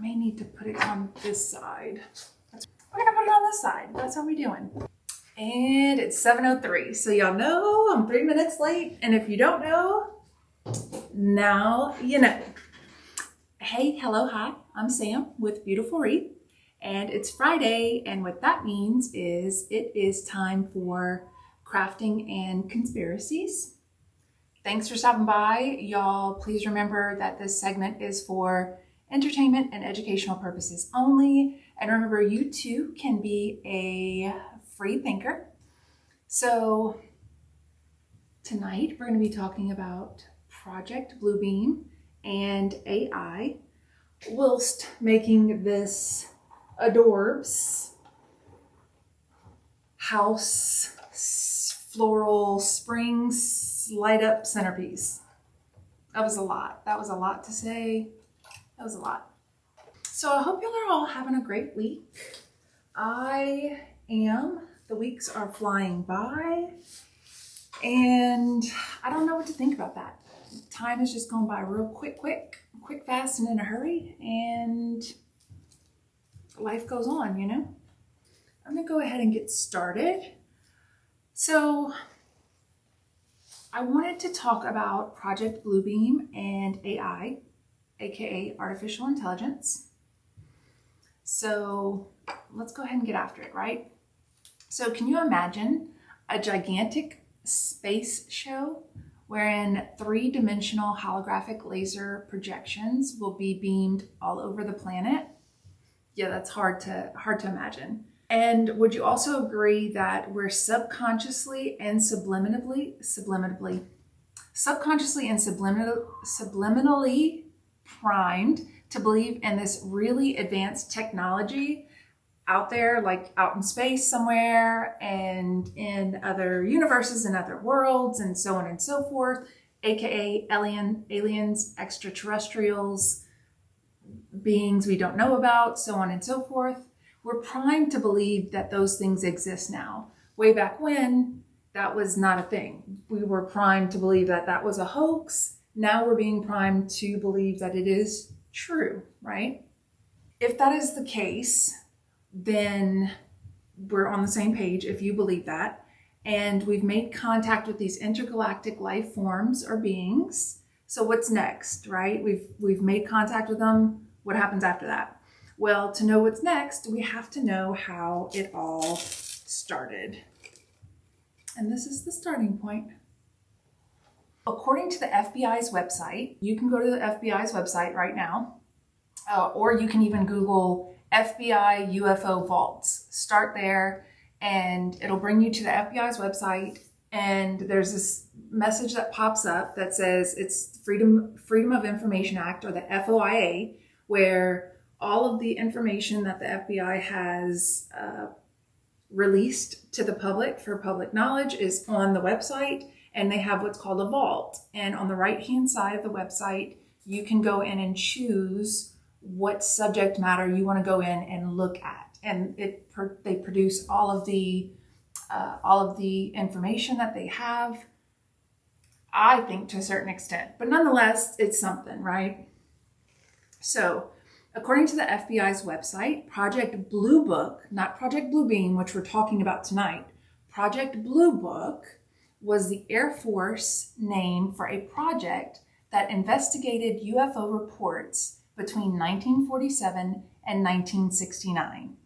may need to put it on this side. We're gonna put it on this side. That's how we're doing. And it's 7:03. So y'all know I'm 3 minutes late. And if you don't know, now you know. Hey, hello, hi. I'm Sam with Beautiful Wreath. And it's Friday. And what that means is it is time for crafting and conspiracies. Thanks for stopping by. Y'all, please remember that this segment is for entertainment and educational purposes only. And remember, you too can be a free thinker. So tonight we're going to be talking about Project Bluebeam and AI whilst making this adorbs house floral springs light up centerpiece. That was a lot. That was a lot to say. That was a lot. So I hope y'all are all having a great week. I am. The weeks are flying by and I don't know what to think about that. Time has just gone by real quick, fast, and in a hurry, and life goes on, you know? I'm gonna go ahead and get started. So I wanted to talk about Project Bluebeam and AI, aka artificial intelligence. So let's go ahead and get after it, right? So can you imagine a gigantic space show wherein three-dimensional holographic laser projections will be beamed all over the planet? Yeah, that's hard to imagine. And would you also agree that we're subconsciously and subliminally primed to believe in this really advanced technology out there, like out in space somewhere and in other universes and other worlds and so on and so forth, aka aliens, extraterrestrials, beings we don't know about, so on and so forth. We're primed to believe that those things exist now. Way back when, that was not a thing. We were primed to believe that that was a hoax. Now we're being primed to believe that it is true, right? If that is the case, then we're on the same page if you believe that. And we've made contact with these intergalactic life forms or beings. So what's next, right? We've made contact with them. What happens after that? Well, to know what's next, we have to know how it all started. And this is the starting point. According to the FBI's website, you can go to the FBI's website right now, or you can even Google FBI UFO vaults. Start there and it'll bring you to the FBI's website, and there's this message that pops up that says it's Freedom of Information Act, or the FOIA, where all of the information that the FBI has released to the public for public knowledge is on the website, and they have what's called a vault. And on the right-hand side of the website, you can go in and choose what subject matter you want to go in and look at. And they produce all of the information that they have, I think, to a certain extent. But nonetheless, it's something, right? So according to the FBI's website, Project Blue Book, not Project Bluebeam, which we're talking about tonight, Project Blue Book was the Air Force name for a project that investigated UFO reports between 1947 and 1969.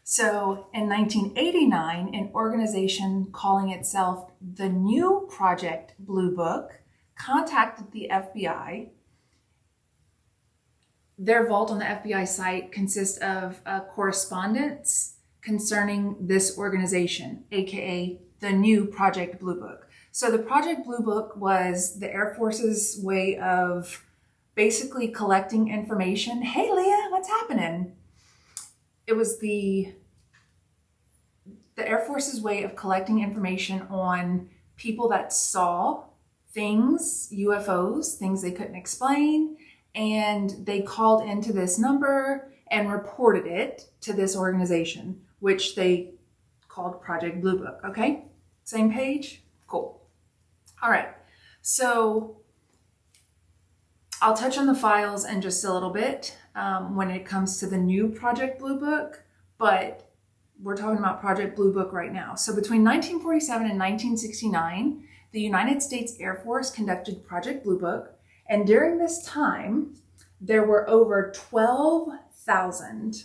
So in 1989, an organization calling itself the New Project Blue Book contacted the FBI. Their vault on the FBI site consists of correspondence concerning this organization, aka the New Project Blue Book. So the Project Blue Book was the Air Force's way of basically collecting information. Hey, Leah, what's happening? It was the Air Force's way of collecting information on people that saw things, UFOs, things they couldn't explain, and they called into this number and reported it to this organization, which they called Project Blue Book. Okay, same page? Cool. All right, so I'll touch on the files in just a little bit when it comes to the new Project Blue Book, but we're talking about Project Blue Book right now. So between 1947 and 1969, the United States Air Force conducted Project Blue Book, and during this time, there were over 12,000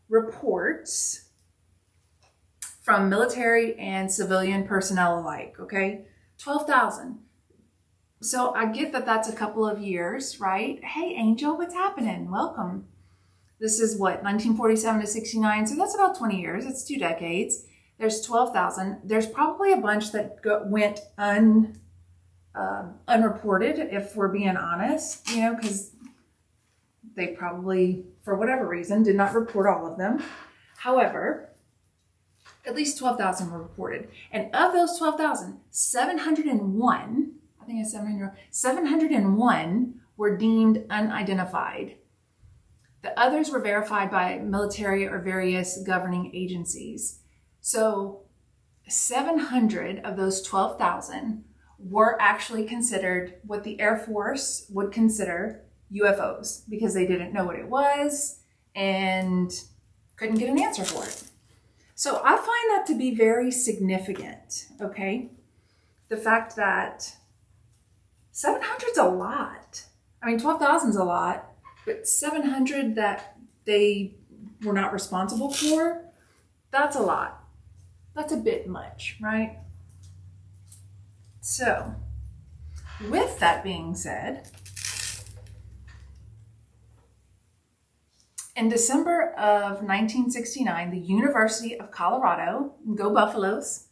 reports from military and civilian personnel alike, okay? 12,000. So I get that that's a couple of years, right? Hey, Angel, what's happening? Welcome. This is what, 1947 to 69? So that's about 20 years. It's 2 decades. There's 12,000. There's probably a bunch that went unreported, if we're being honest, you know, because they probably, for whatever reason, did not report all of them. However, at least 12,000 were reported. And of those 12,000, 701, I think it's 701 were deemed unidentified. The others were verified by military or various governing agencies. So 700 of those 12,000 were actually considered what the Air Force would consider UFOs because they didn't know what it was and couldn't get an answer for it. So I find that to be very significant, okay? The fact that 700 is a lot. I mean, 12,000 is a lot, but 700 that they were not responsible for, that's a lot. That's a bit much, right? So, with that being said, in December of 1969, the University of Colorado, go Buffaloes,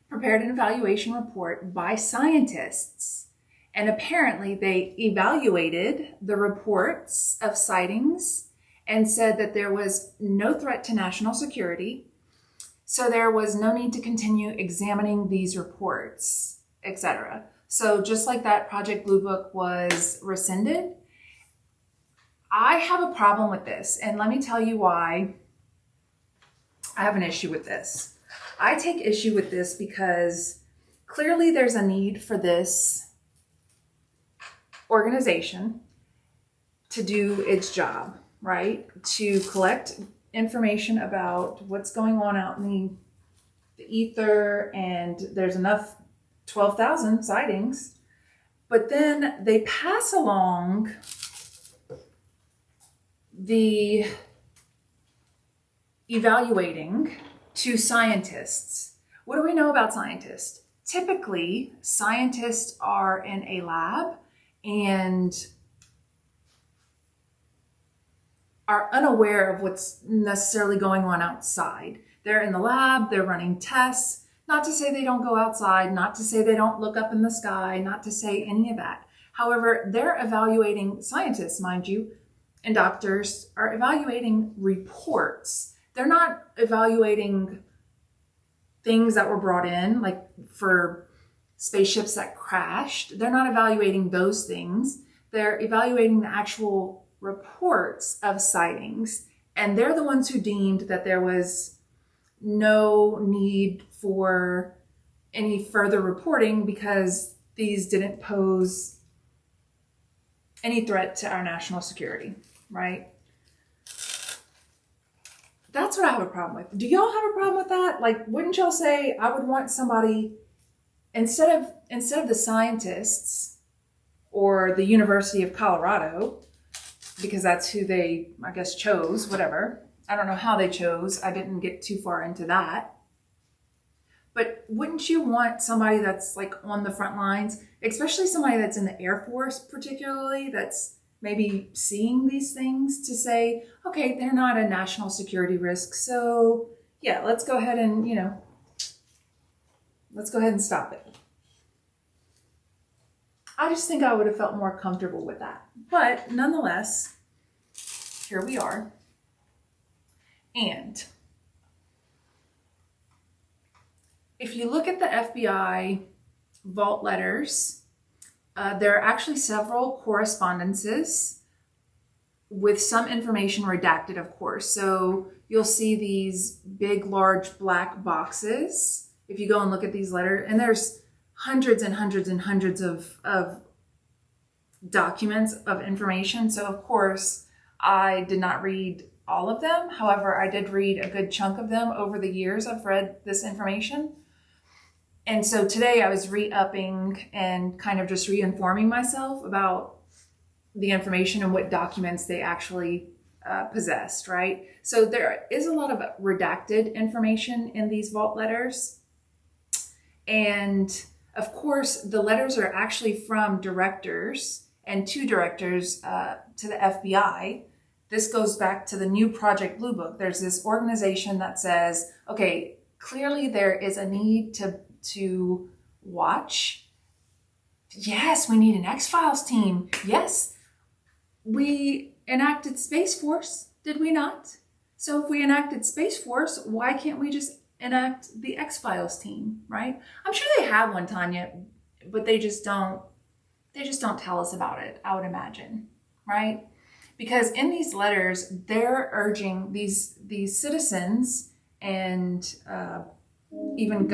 prepared an evaluation report by scientists. And apparently they evaluated the reports of sightings and said that there was no threat to national security. So there was no need to continue examining these reports, etc. So just like that, Project Blue Book was rescinded. I have a problem with this, and let me tell you why I have an issue with this. I take issue with this because clearly there's a need for this organization to do its job, right? To collect information about what's going on out in the ether, and there's enough 12,000 sightings, but then they pass along the evaluating to scientists. What do we know about scientists? Typically, scientists are in a lab and are unaware of what's necessarily going on outside. They're in the lab, they're running tests, not to say they don't go outside, not to say they don't look up in the sky, not to say any of that. However, they're evaluating, scientists, mind you, and doctors are evaluating reports. They're not evaluating things that were brought in, like for spaceships that crashed. They're not evaluating those things. They're evaluating the actual reports of sightings. And they're the ones who deemed that there was no need for any further reporting because these didn't pose any threat to our national security, right? That's what I have a problem with. Do y'all have a problem with that? Like, wouldn't y'all say I would want somebody, instead of the scientists or the University of Colorado, because that's who they, I guess, chose, whatever. I don't know how they chose. I didn't get too far into that. But wouldn't you want somebody that's like on the front lines, especially somebody that's in the Air Force particularly, that's maybe seeing these things, to say, okay, they're not a national security risk. So yeah, let's go ahead and, let's go ahead and stop it. I just think I would have felt more comfortable with that. But nonetheless, here we are. And if you look at the FBI vault letters, there are actually several correspondences with some information redacted, of course. So you'll see these big, large black boxes if you go and look at these letters, and there's hundreds and hundreds and hundreds of documents of information. So of course, I did not read all of them. However, I did read a good chunk of them over the years I've read this information. And so today I was re-upping and kind of just re-informing myself about the information and what documents they actually possessed, right? So there is a lot of redacted information in these vault letters. And of course, the letters are actually from directors and two directors to the FBI. This goes back to the new Project Blue Book. There's this organization that says, okay, clearly there is a need to watch. Yes, we need an X-Files team. Yes, we enacted Space Force, did we not? So if we enacted Space Force, why can't we just enact the X-Files team, right? I'm sure they have one, Tanya, but they just don't tell us about it, I would imagine, right? Because in these letters, they're urging these citizens and even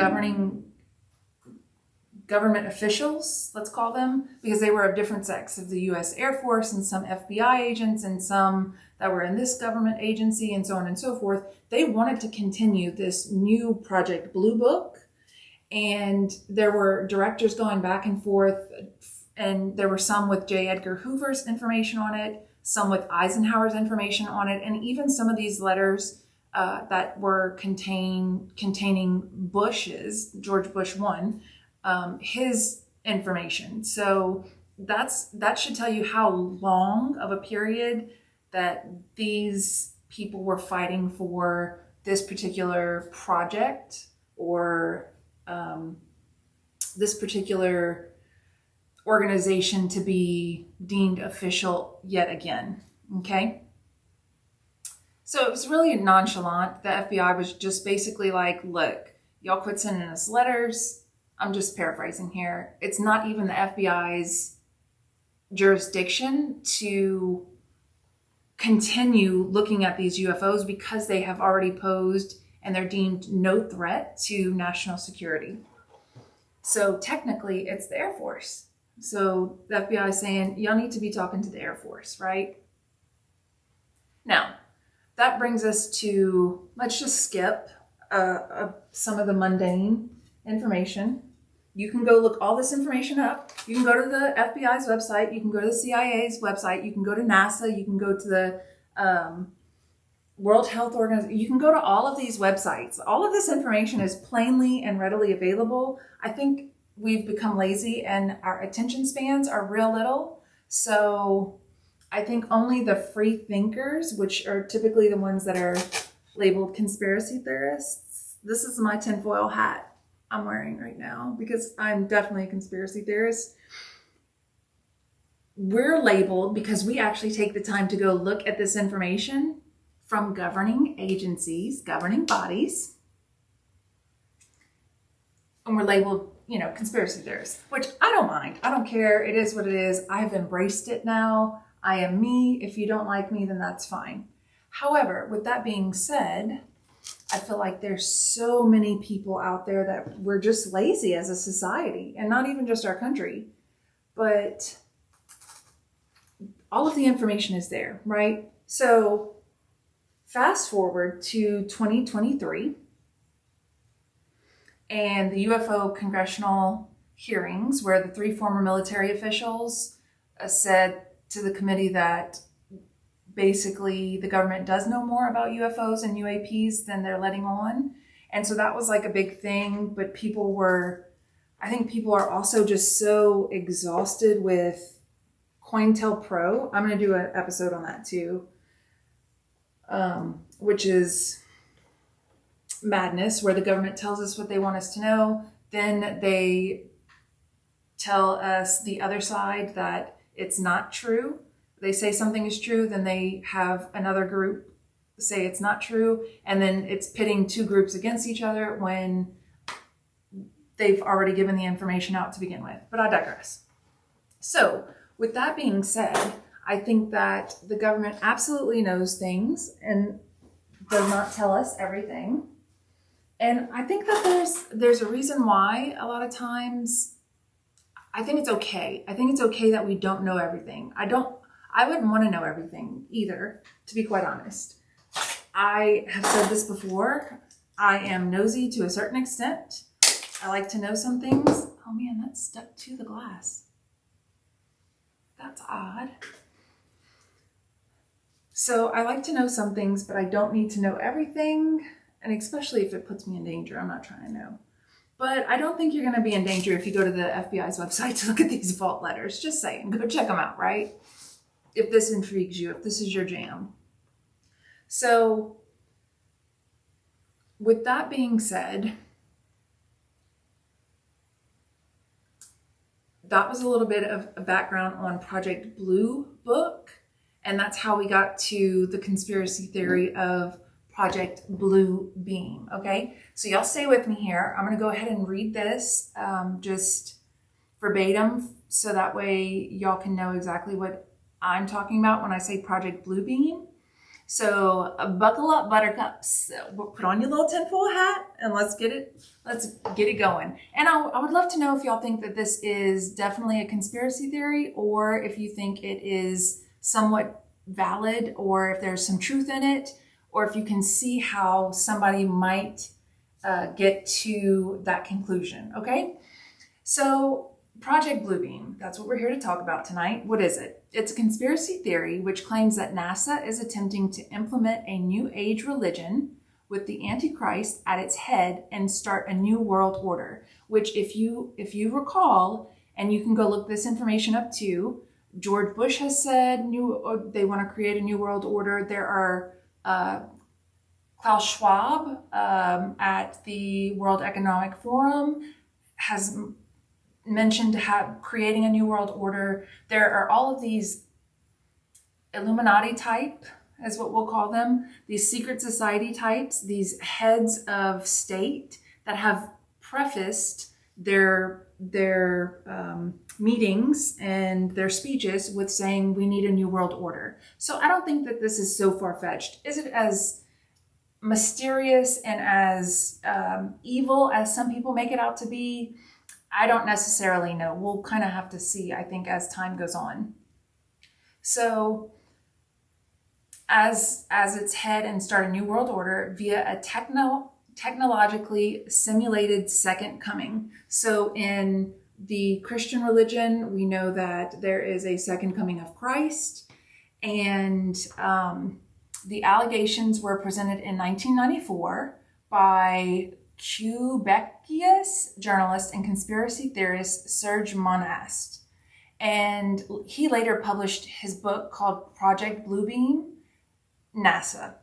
government officials, let's call them, because they were of different sects of the U.S. Air Force and some FBI agents and some that were in this government agency and so on and so forth. They wanted to continue this new Project Blue Book. And there were directors going back and forth, and there were some with J. Edgar Hoover's information on it, some with Eisenhower's information on it, and even some of these letters that were containing Bush's, George Bush 1, his information. So that should tell you how long of a period that these people were fighting for this particular project or this particular organization to be deemed official yet again. Okay. So it was really nonchalant. The FBI was just basically like, look, y'all quit sending us letters. I'm just paraphrasing here. It's not even the FBI's jurisdiction to continue looking at these UFOs because they have already posed and they're deemed no threat to national security. So technically it's the Air Force. So the FBI is saying, y'all need to be talking to the Air Force, right? Now, that brings us to, let's just skip some of the mundane information. You can go look all this information up. You can go to the FBI's website. You can go to the CIA's website. You can go to NASA. You can go to the World Health Organization. You can go to all of these websites. All of this information is plainly and readily available. I think we've become lazy and our attention spans are real little. So I think only the free thinkers, which are typically the ones that are labeled conspiracy theorists. This is my tinfoil hat I'm wearing right now because I'm definitely a conspiracy theorist. We're labeled because we actually take the time to go look at this information from governing agencies, governing bodies. And we're labeled, conspiracy theorists, which I don't mind. I don't care. It is what it is. I've embraced it now. I am me. If you don't like me, then that's fine. However, with that being said, I feel like there's so many people out there that we're just lazy as a society, and not even just our country, but all of the information is there, right? So fast forward to 2023 and the UFO congressional hearings where the 3 former military officials said to the committee that basically the government does know more about UFOs and UAPs than they're letting on. And so that was like a big thing, but I think people are also just so exhausted with COINTELPRO. I'm going to do an episode on that too, which is madness, where the government tells us what they want us to know. Then they tell us the other side that it's not true. They say something is true, then they have another group say it's not true, and then it's pitting 2 groups against each other when they've already given the information out to begin with. But I digress. So with that being said, I think that the government absolutely knows things and does not tell us everything. And I think that there's a reason why a lot of times I think it's okay. I think it's okay that we don't know everything. I wouldn't want to know everything either, to be quite honest. I have said this before. I am nosy to a certain extent. I like to know some things. Oh man, that's stuck to the glass. That's odd. So I like to know some things, but I don't need to know everything. And especially if it puts me in danger, I'm not trying to know. But I don't think you're going to be in danger if you go to the FBI's website to look at these vault letters. Just saying, go check them out, right? If this intrigues you, if this is your jam. So with that being said, that was a little bit of a background on Project Blue book. And that's how we got to the conspiracy theory of Project Blue Beam, okay? So y'all stay with me here. I'm gonna go ahead and read this just verbatim so that way y'all can know exactly what I'm talking about when I say Project Blue Beam. So buckle up, buttercups. Put on your little tinfoil hat and let's get it going. And I would love to know if y'all think that this is definitely a conspiracy theory or if you think it is somewhat valid or if there's some truth in it or if you can see how somebody might get to that conclusion, okay? So Project Bluebeam, that's what we're here to talk about tonight. What is it? It's a conspiracy theory which claims that NASA is attempting to implement a new age religion with the Antichrist at its head and start a new world order, which if you recall, and you can go look this information up too, George Bush has said they want to create a new world order. There are Klaus Schwab at the World Economic Forum has mentioned creating a new world order. There are all of these Illuminati type, as what we'll call them, these secret society types, these heads of state that have prefaced their meetings and their speeches with saying we need a new world order. So I don't think that this is so far-fetched. Is it as mysterious and as evil as some people make it out to be? I don't necessarily know. We'll kind of have to see, I think, as time goes on. So as its head and start a new world order via a technologically simulated second coming. So in the Christian religion, we know that there is a second coming of Christ, and the allegations were presented in 1994 by Quebecious journalist and conspiracy theorist Serge Monast. And he later published his book called Project Bluebeam, NASA.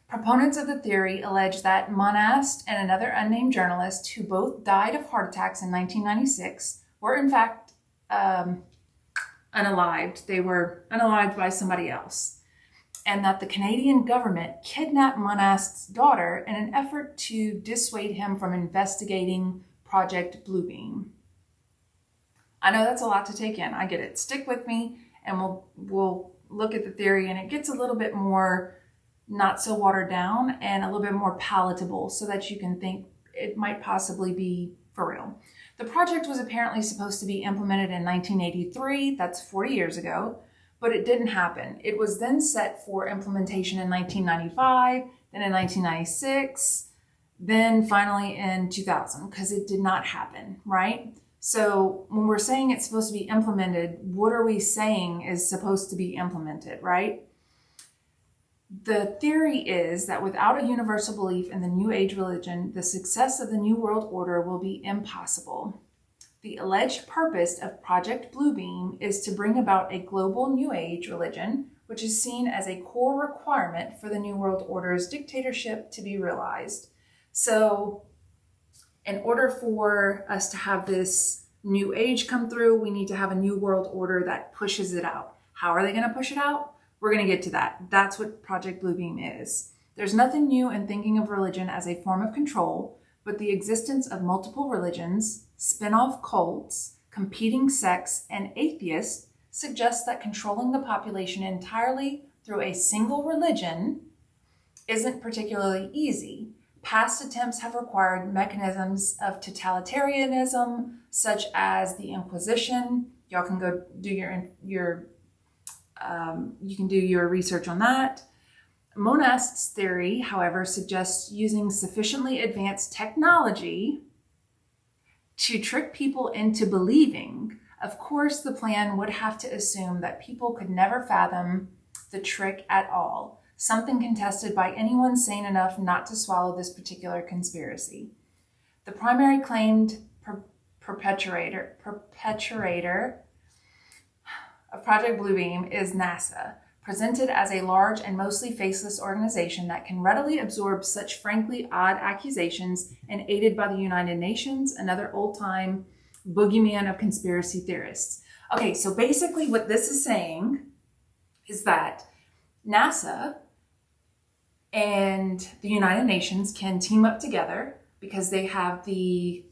Proponents of the theory allege that Monast and another unnamed journalist, who both died of heart attacks in 1996, were in fact unalived. They were unalived by somebody else. And that the Canadian government kidnapped Monast's daughter in an effort to dissuade him from investigating Project Bluebeam. I know that's a lot to take in. I get it. Stick with me and we'll look at the theory, and it gets a little bit more not so watered down and a little bit more palatable so that you can think it might possibly be for real. The project was apparently supposed to be implemented in 1983. That's 40 years ago. But it didn't happen. It was then set for implementation in 1995, then in 1996, then finally in 2000, because it did not happen, right? So when we're saying it's supposed to be implemented, what are we saying is supposed to be implemented, right? The theory is that without a universal belief in the New Age religion, the success of the New World Order will be impossible. The alleged purpose of Project Bluebeam is to bring about a global New Age religion, which is seen as a core requirement for the New World Order's dictatorship to be realized. So in order for us to have this New Age come through, we need to have a New World Order that pushes it out. How are they going to push it out? We're going to get to that. That's what Project Bluebeam is. There's nothing new in thinking of religion as a form of control, but the existence of multiple religions, spin-off cults, competing sects, and atheists suggests that controlling the population entirely through a single religion isn't particularly easy. Past attempts have required mechanisms of totalitarianism, such as the Inquisition. Y'all can go do you can do your research on that. Monast's theory, however, suggests using sufficiently advanced technology to trick people into believing. Of course, the plan would have to assume that people could never fathom the trick at all, something contested by anyone sane enough not to swallow this particular conspiracy. The primary claimed perpetrator of Project Bluebeam is NASA, presented as a large and mostly faceless organization that can readily absorb such frankly odd accusations, and aided by the United Nations, another old-time boogeyman of conspiracy theorists. Okay, so basically what this is saying is that NASA and the United Nations can team up together because they have the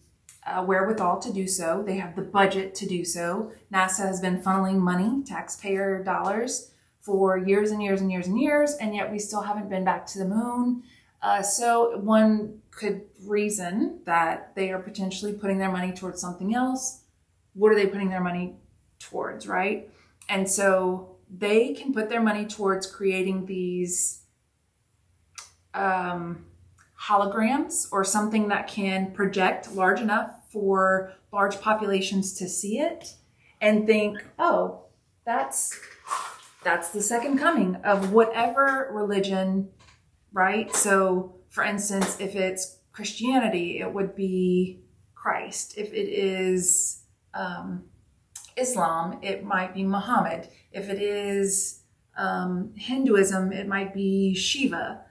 wherewithal to do so. They have the budget to do so. NASA has been funneling money, taxpayer dollars, for years and years and years and years, and yet we still haven't been back to the moon. So one could reason that they are potentially putting their money towards something else. What are they putting their money towards, right? And so they can put their money towards creating these holograms, or something that can project large enough for large populations to see it and think, oh, that's the second coming of whatever religion, right? So for instance, if it's Christianity, it would be Christ. If it is Islam, it might be Muhammad. If it is Hinduism, it might be Shiva.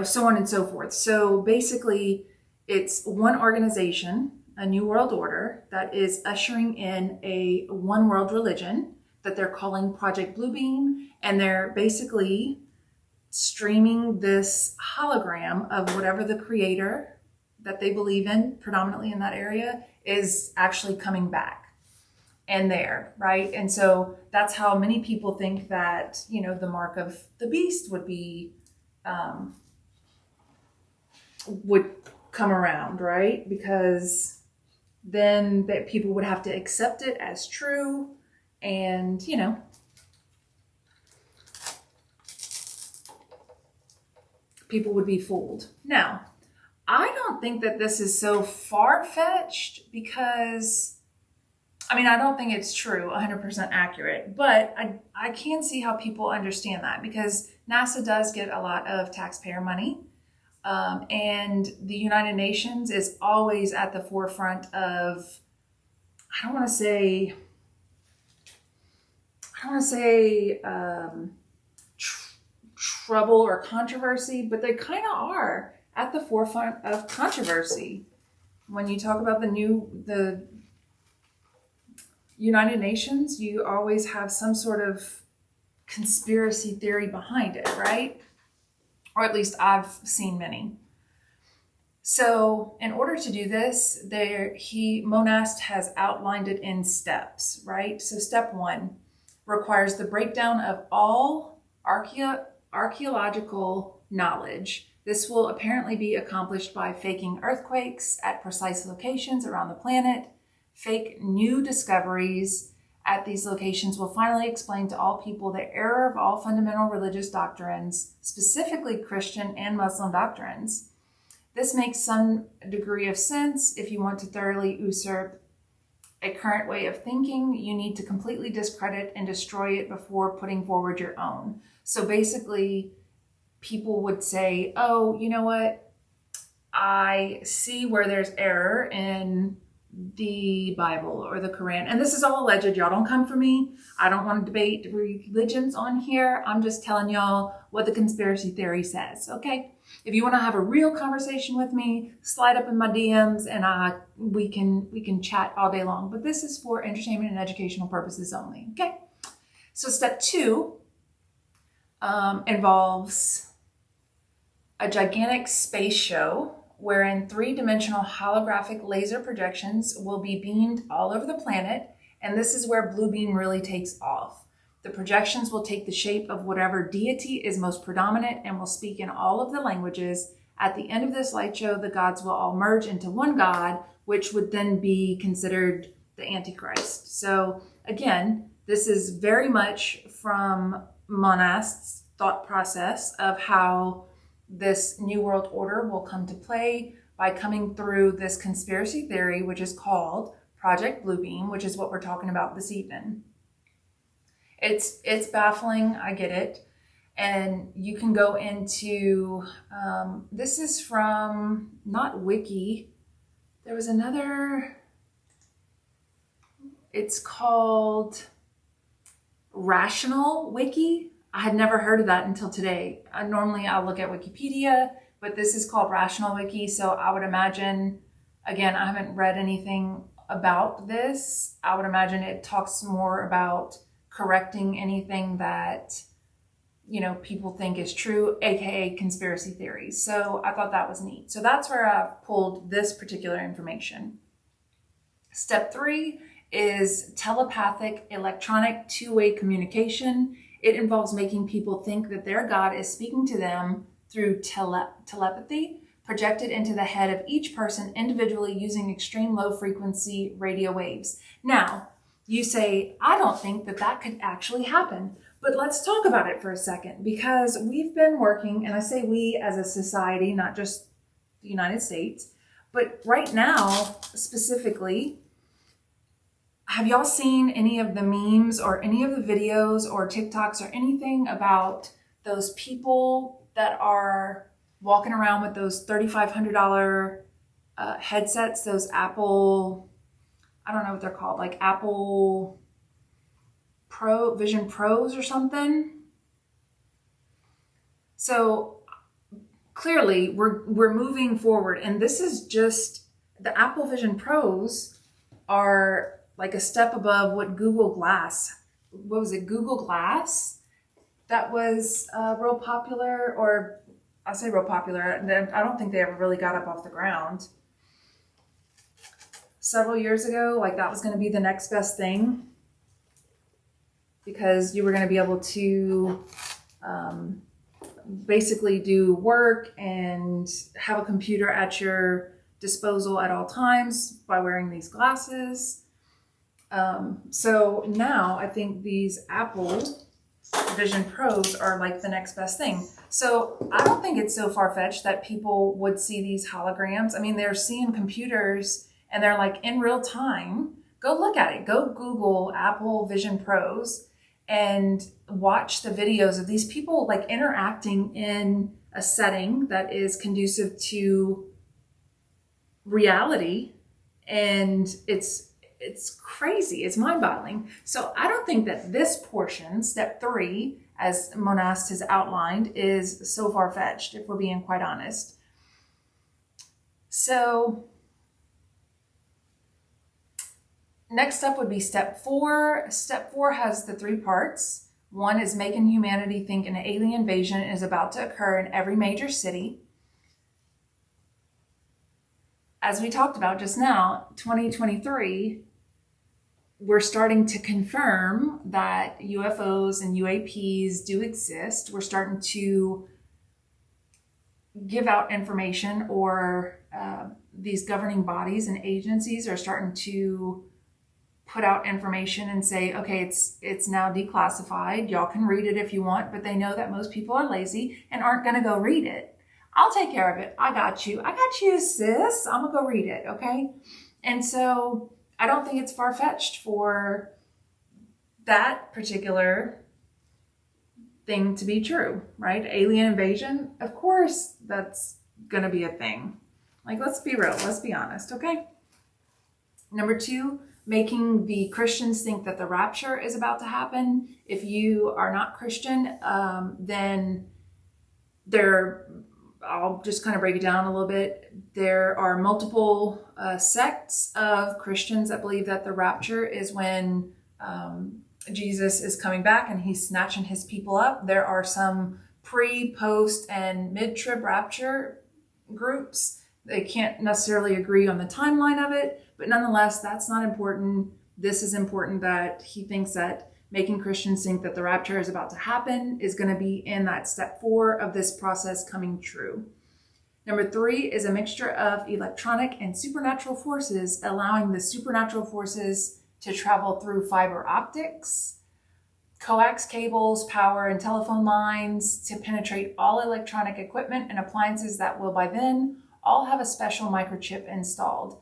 So on and so forth. So basically, it's one organization, a new world order, that is ushering in a one world religion that they're calling Project Bluebeam, and they're basically streaming this hologram of whatever the creator that they believe in, predominantly in that area, is actually coming back and there, right? And so that's how many people think that, the mark of the beast would be would come around, right? Because then that people would have to accept it as true, and people would be fooled. Now, I don't think that this is so far-fetched, because I don't think it's true, 100% accurate, but I can see how people understand that, because NASA does get a lot of taxpayer money. And the United Nations is always at the forefront of, I don't want to say trouble or controversy, but they kind of are at the forefront of controversy. When you talk about the United Nations, you always have some sort of conspiracy theory behind it, right? Or at least I've seen many. So in order to do this, Monast has outlined it in steps, right? So step 1 requires the breakdown of all archaeological knowledge. This will apparently be accomplished by faking earthquakes at precise locations around the planet. Fake new discoveries at these locations will finally explain to all people the error of all fundamental religious doctrines, specifically Christian and Muslim doctrines. This makes some degree of sense. If you want to thoroughly usurp a current way of thinking, you need to completely discredit and destroy it before putting forward your own. So basically, people would say, oh, you know what? I see where there's error in the Bible or the Quran. And this is all alleged. Y'all don't come for me. I don't want to debate religions on here. I'm just telling y'all what the conspiracy theory says, okay? If you want to have a real conversation with me, slide up in my DMs and we can chat all day long. But this is for entertainment and educational purposes only, okay? So step 2 involves a gigantic space show wherein 3-dimensional holographic laser projections will be beamed all over the planet. And this is where Bluebeam really takes off. The projections will take the shape of whatever deity is most predominant and will speak in all of the languages. At the end of this light show, the gods will all merge into one god, which would then be considered the Antichrist. So again, this is very much from Monast's thought process of how this New World Order will come to play by coming through this conspiracy theory, which is called Project Bluebeam, which is what we're talking about this evening. It's baffling, I get it. And you can go into, this is from, not Wiki, there was another, it's called Rational Wiki. I had never heard of that until today. Normally I'll look at Wikipedia, but this is called Rational Wiki. So I would imagine, again, I haven't read anything about this. I would imagine it talks more about correcting anything that, you know, people think is true, aka conspiracy theories. So I thought that was neat. So that's where I've pulled this particular information. Step 3 is telepathic electronic two-way communication. It involves making people think that their God is speaking to them through telepathy, projected into the head of each person individually using extreme low frequency radio waves. Now, you say, I don't think that that could actually happen. But let's talk about it for a second, because we've been working, and I say we as a society, not just the United States, but right now specifically, have y'all seen any of the memes or any of the videos or TikToks or anything about those people that are walking around with those $3,500 headsets, those Apple, I don't know what they're called, like Apple Vision Pros or something? So clearly we're moving forward, and this is just, the Apple Vision Pros are like a step above what Google Glass, what was it, Google Glass? That was real popular, or I say real popular, I don't think they ever really got up off the ground. Several years ago, like that was going to be the next best thing, because you were going to be able to basically do work and have a computer at your disposal at all times by wearing these glasses. So now I think these Apple Vision Pros are like the next best thing. So I don't think it's so far-fetched that people would see these holograms. I mean, they're seeing computers and they're like in real time. Go look at it. Go Google Apple Vision Pros and watch the videos of these people like interacting in a setting that is conducive to reality. And it's crazy. It's mind-boggling. So I don't think that this portion, step 3, as Monast has outlined, is so far-fetched, if we're being quite honest. So next up would be step 4. Step 4 has the 3 parts. 1 is making humanity think an alien invasion is about to occur in every major city. As we talked about just now, 2023, we're starting to confirm that UFOs and UAPs do exist. We're starting to give out information, or these governing bodies and agencies are starting to put out information and say, okay, it's now declassified. Y'all can read it if you want, but they know that most people are lazy and aren't going to go read it. I'll take care of it. I got you. I got you, sis. I'm going to go read it, okay? And so I don't think it's far-fetched for that particular thing to be true, right? Alien invasion, of course that's going to be a thing. Like, let's be real. Let's be honest, okay? Number 2, making the Christians think that the rapture is about to happen. If you are not Christian, then I'll just kind of break it down a little bit. There are multiple sects of Christians that believe that the rapture is when Jesus is coming back and he's snatching his people up. There are some pre, post, and mid-trib rapture groups. They can't necessarily agree on the timeline of it, but nonetheless, that's not important. This is important, that he thinks that making Christians think that the rapture is about to happen, is going to be in that step 4 of this process coming true. Number 3 is a mixture of electronic and supernatural forces, allowing the supernatural forces to travel through fiber optics, coax cables, power, and telephone lines to penetrate all electronic equipment and appliances that will by then all have a special microchip installed.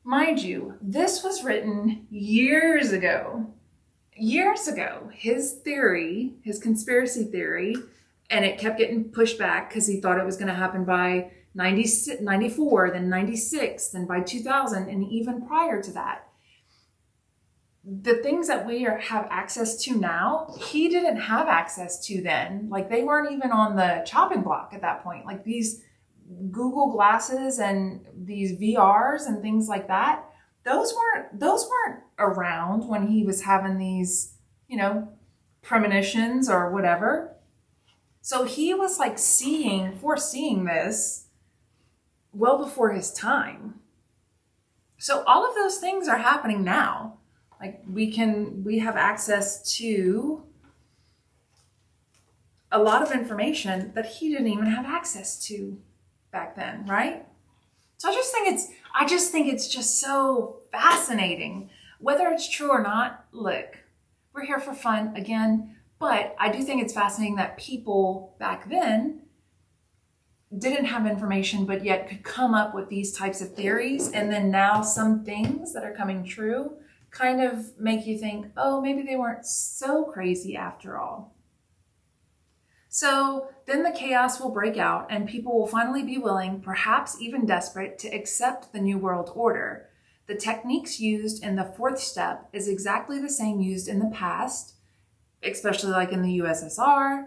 Mind you, this was written years ago. His theory, his conspiracy theory, and it kept getting pushed back because he thought it was going to happen by 94, then 96, then by 2000, and even prior to that. The things that we have access to now, he didn't have access to then. Like, they weren't even on the chopping block at that point. Like, these Google glasses and these VRs and things like that, those weren't around when he was having these, premonitions or whatever. So he was like foreseeing this well before his time. So all of those things are happening now. Like, we have access to a lot of information that he didn't even have access to back then, right? So I just think it's just so fascinating. Whether it's true or not, look, we're here for fun again, but I do think it's fascinating that people back then didn't have information, but yet could come up with these types of theories. And then now some things that are coming true kind of make you think, oh, maybe they weren't so crazy after all. So then the chaos will break out and people will finally be willing, perhaps even desperate, to accept the New World Order. The techniques used in the 4th step is exactly the same used in the past, especially like in the USSR,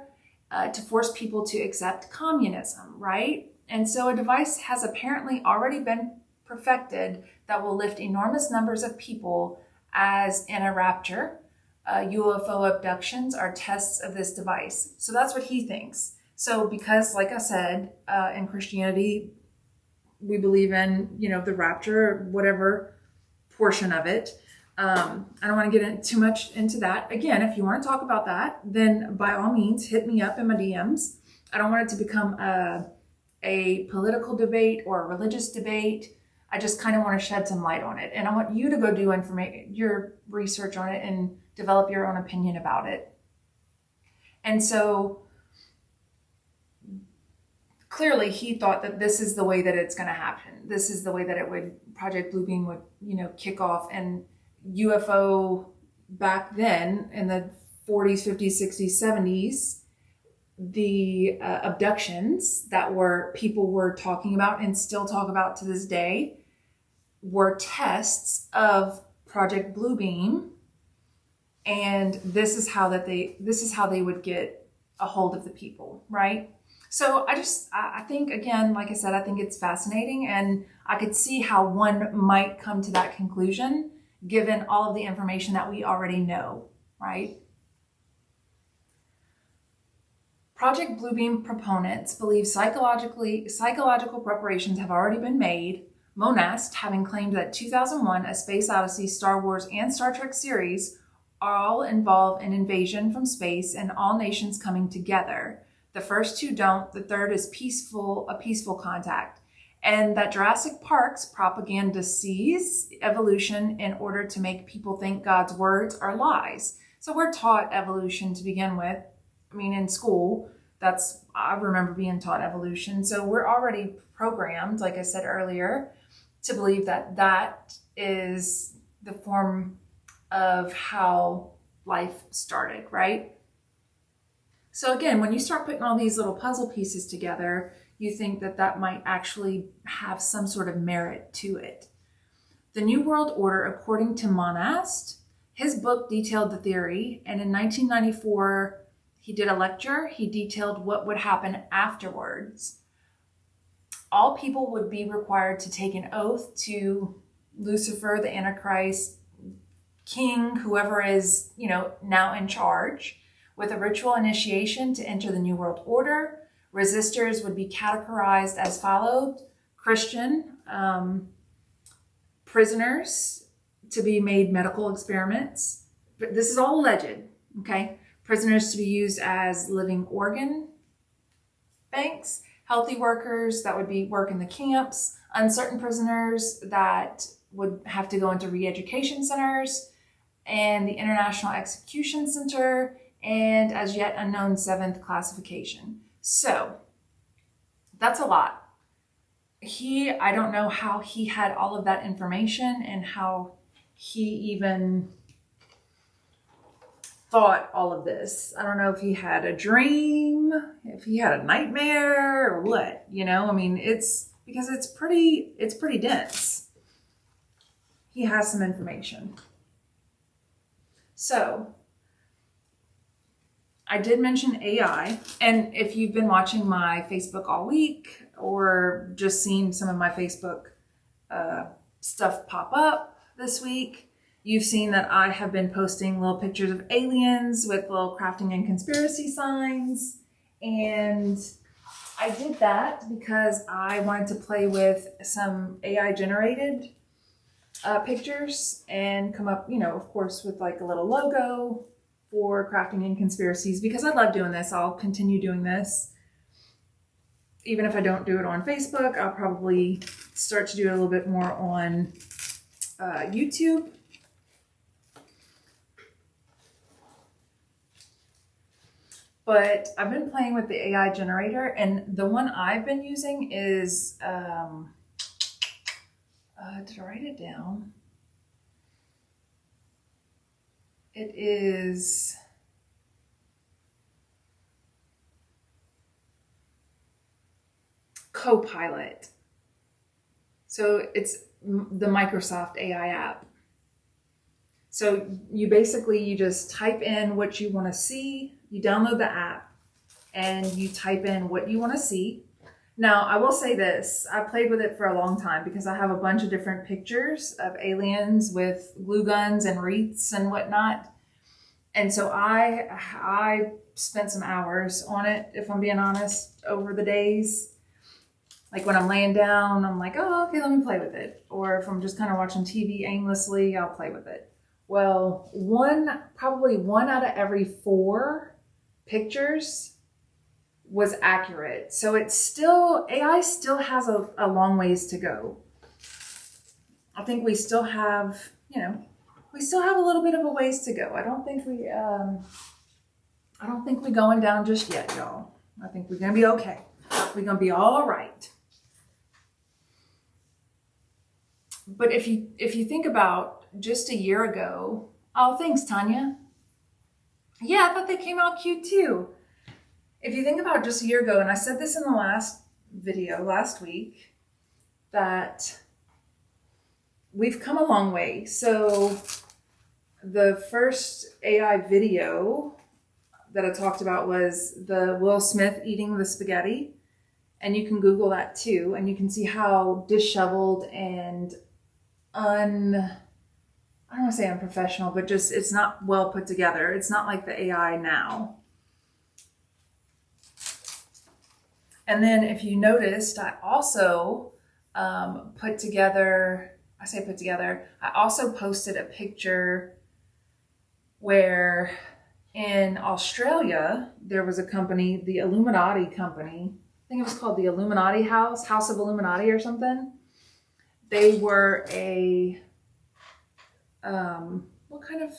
to force people to accept communism, right? And so a device has apparently already been perfected that will lift enormous numbers of people as in a rapture. UFO abductions are tests of this device. So that's what he thinks. So because, like I said, in Christianity, we believe in, the rapture, whatever portion of it. I don't want to get too much into that. Again, if you want to talk about that, then by all means, hit me up in my DMs. I don't want it to become a political debate or a religious debate. I just kind of want to shed some light on it. And I want you to go do your research on it and develop your own opinion about it. And so clearly he thought that this is the way that it's going to happen. This is the way that Project Bluebeam would, kick off. And UFO back then in the 40s, 50s, 60s, 70s, the abductions that people were talking about and still talk about to this day were tests of Project Bluebeam. And this is how they would get a hold of the people, right? So I think, again, like I said, I think it's fascinating, and I could see how one might come to that conclusion given all of the information that we already know, right? Project Bluebeam proponents believe psychological preparations have already been made. Monast, having claimed that 2001, A Space Odyssey, Star Wars, and Star Trek series all involve an invasion from space and all nations coming together. The first two don't. The third is a peaceful contact. And that Jurassic Park's propaganda sees evolution in order to make people think God's words are lies. So we're taught evolution to begin with. I mean, in school, I remember being taught evolution. So we're already programmed, like I said earlier, to believe that that is the form of how life started, right? So again, when you start putting all these little puzzle pieces together, you think that that might actually have some sort of merit to it. The New World Order, according to Monast, his book detailed the theory, and in 1994, he did a lecture. He detailed what would happen afterwards. All people would be required to take an oath to Lucifer, the Antichrist, king, whoever is, now in charge, with a ritual initiation to enter the New World Order. Resistors would be categorized as followed: Christian, prisoners to be made medical experiments, this is all alleged, okay? Prisoners to be used as living organ banks, healthy workers that would be work in the camps, uncertain prisoners that would have to go into re-education centers, and the International Execution Center, and as yet unknown 7th classification. So that's a lot. I don't know how he had all of that information and how he even thought all of this. I don't know if he had a dream, if he had a nightmare or what, you know? I mean, it's because it's pretty dense. He has some information. So I did mention AI, and if you've been watching my Facebook all week or just seen some of my Facebook stuff pop up this week, you've seen that I have been posting little pictures of aliens with little crafting and conspiracy signs. And I did that because I wanted to play with some AI generated pictures and come up, you know, of course, with like a little logo for crafting and conspiracies, because I love doing this. I'll continue doing this. Even if I don't do it on Facebook, I'll probably start to do it a little bit more on YouTube. But I've been playing with the AI generator, and the one I've been using is, did I write it down? It is Copilot. So it's the Microsoft AI app. So you just type in what you want to see. You download the app and you type in what you want to see. Now, I will say this. I played with it for a long time because I have a bunch of different pictures of aliens with glue guns and wreaths and whatnot. And so I spent some hours on it, if I'm being honest, over the days. Like when I'm laying down, I'm like, oh, okay, let me play with it. Or if I'm just kind of watching TV aimlessly, I'll play with it. Well, probably one out of every 4 pictures was accurate. So AI still has a long ways to go. I think we still have, a little bit of a ways to go. I don't think we're going down just yet, y'all. I think we're going to be okay. We're going to be all right. But if you think about just a year ago, oh, thanks, Tanya. Yeah, I thought they came out cute too. If you think about just a year ago, and I said this in the last video last week, that we've come a long way. So the first AI video that I talked about was the Will Smith eating the spaghetti. And you can Google that too. And you can see how disheveled and I don't want to say unprofessional, but just it's not well put together. It's not like the AI now. And then if you noticed, I also I also posted a picture where in Australia, there was a company, the Illuminati company. I think it was called the Illuminati House of Illuminati or something. They were what kind of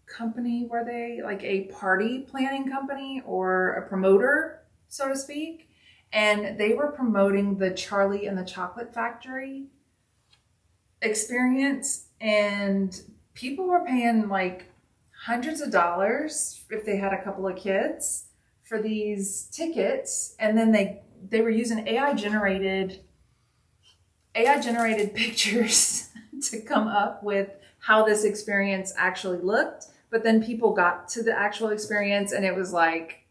company were they? Like a party planning company or a promoter, so to speak. And they were promoting the Charlie and the Chocolate Factory experience. And people were paying like hundreds of dollars if they had a couple of kids for these tickets. And then they were using AI generated pictures to come up with how this experience actually looked. But then people got to the actual experience and it was like,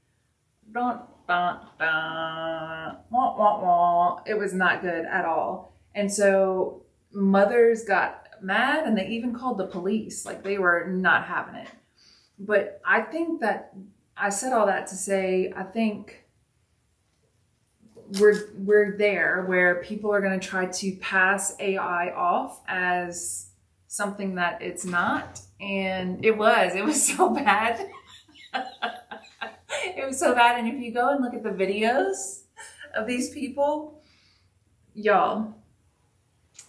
dun, dun, dun, wah, wah, wah. It was not good at all. And so mothers got mad and they even called the police. Like they were not having it. But I think that I said all that to say, I think we're there where people are going to try to pass AI off as something that it's not. And it was so bad. It was so bad. And if you go and look at the videos of these people, y'all,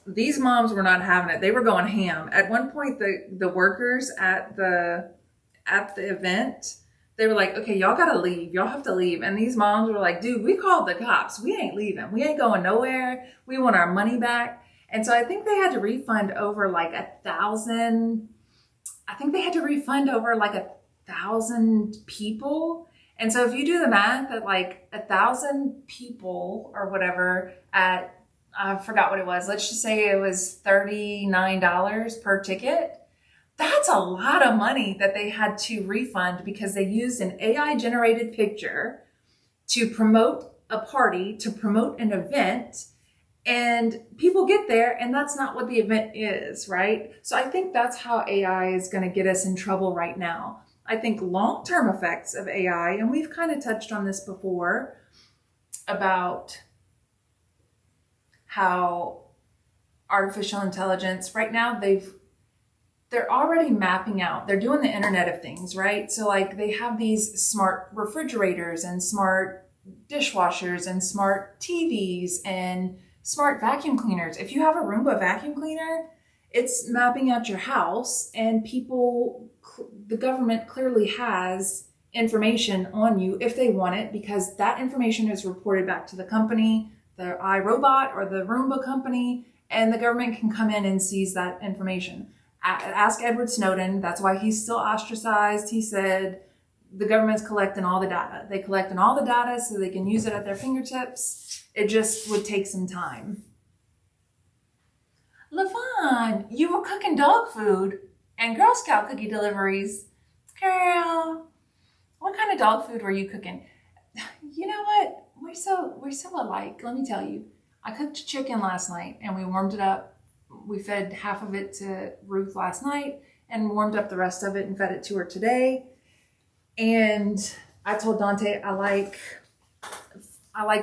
these moms were not having it. They were going ham. At one point, the workers at the event, they were like, okay, y'all gotta leave. Y'all have to leave. And these moms were like, dude, we called the cops. We ain't leaving. We ain't going nowhere. We want our money back. And so I think they had to refund over like 1,000. I think they had to refund over like 1,000 people. And so if you do the math at like 1,000 people or whatever at, I forgot what it was. Let's just say it was $39 per ticket. That's a lot of money that they had to refund because they used an AI generated picture to promote a party, to promote an event. And people get there and that's not what the event is, right? So I think that's how AI is going to get us in trouble right now. I think long-term effects of AI, and we've kind of touched on this before about how artificial intelligence right now, they're already mapping out, they're doing the Internet of Things, right? So like they have these smart refrigerators and smart dishwashers and smart TVs and smart vacuum cleaners. If you have a Roomba vacuum cleaner, it's mapping out your house, and people, the government clearly has information on you if they want it, because that information is reported back to the company, the iRobot or the Roomba company, and the government can come in and seize that information. Ask Edward Snowden. That's why he's still ostracized. He said the government's collecting all the data. They're collecting all the data so they can use it at their fingertips. It just would take some time. LaVon, you were cooking dog food and Girl Scout cookie deliveries. Girl, what kind of dog food were you cooking? You know what? We're so alike. Let me tell you. I cooked chicken last night and we warmed it up. We fed half of it to Ruth last night and warmed up the rest of it and fed it to her today. And I told Dante I like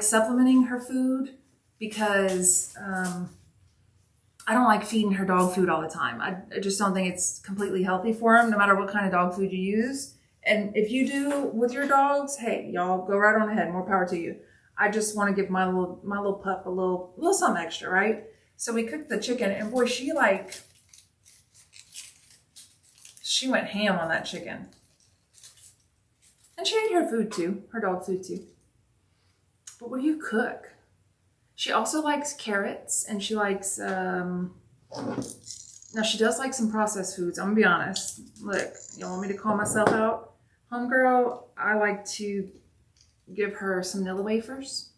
supplementing her food because I don't like feeding her dog food all the time. I just don't think it's completely healthy for them, no matter what kind of dog food you use. And if you do with your dogs, hey, y'all go right on ahead. More power to you. I just want to give my little pup a little something extra, right? So we cooked the chicken, and boy, she went ham on that chicken. And she ate her food too, her dog food too. But what do you cook? She also likes carrots, and she likes, now she does like some processed foods. I'm gonna be honest. Look, you want me to call myself out? Homegirl, I like to give her some Nilla wafers.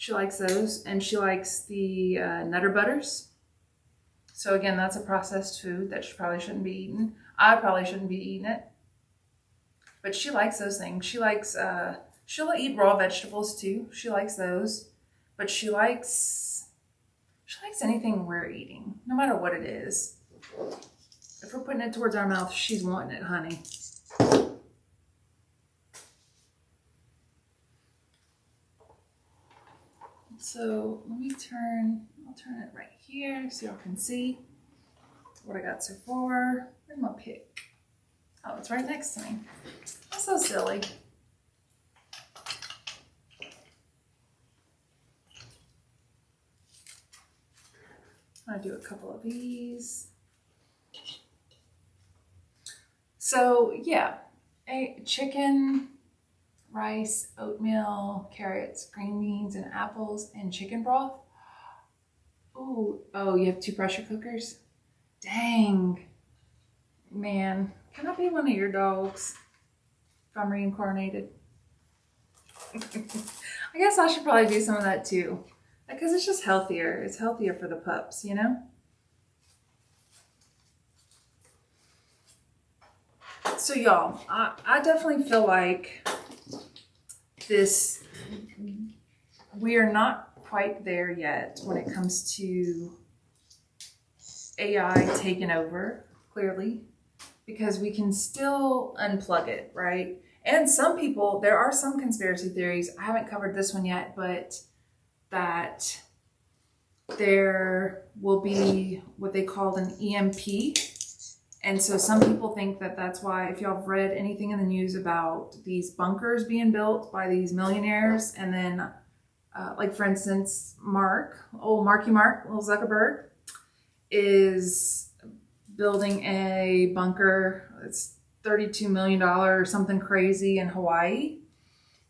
She likes those, and she likes the Nutter Butters. So again, that's a processed food that she probably shouldn't be eating. I probably shouldn't be eating it. But she likes those things. She likes, she'll eat raw vegetables too. She likes those. But she likes anything we're eating, no matter what it is. If we're putting it towards our mouth, she's wanting it, honey. So I'll turn it right here so y'all can see what I got so far. Where's my pick? Oh, it's right next to me. That's so silly. I do a couple of these. So yeah, chicken, rice, oatmeal, carrots, green beans, and apples, and chicken broth. Ooh, oh, you have 2 pressure cookers? Dang. Man, can I be one of your dogs if I'm reincarnated? I guess I should probably do some of that too. Because it's just healthier. It's healthier for the pups, you know? So y'all, I definitely feel like we are not quite there yet when it comes to AI taking over, clearly, because we can still unplug it, right? And some people, there are some conspiracy theories, I haven't covered this one yet, but that there will be what they called an EMP, And so some people think that that's why, if y'all have read anything in the news about these bunkers being built by these millionaires, and then like for instance, Marky Mark, little Zuckerberg, is building a bunker. It's $32 million or something crazy in Hawaii.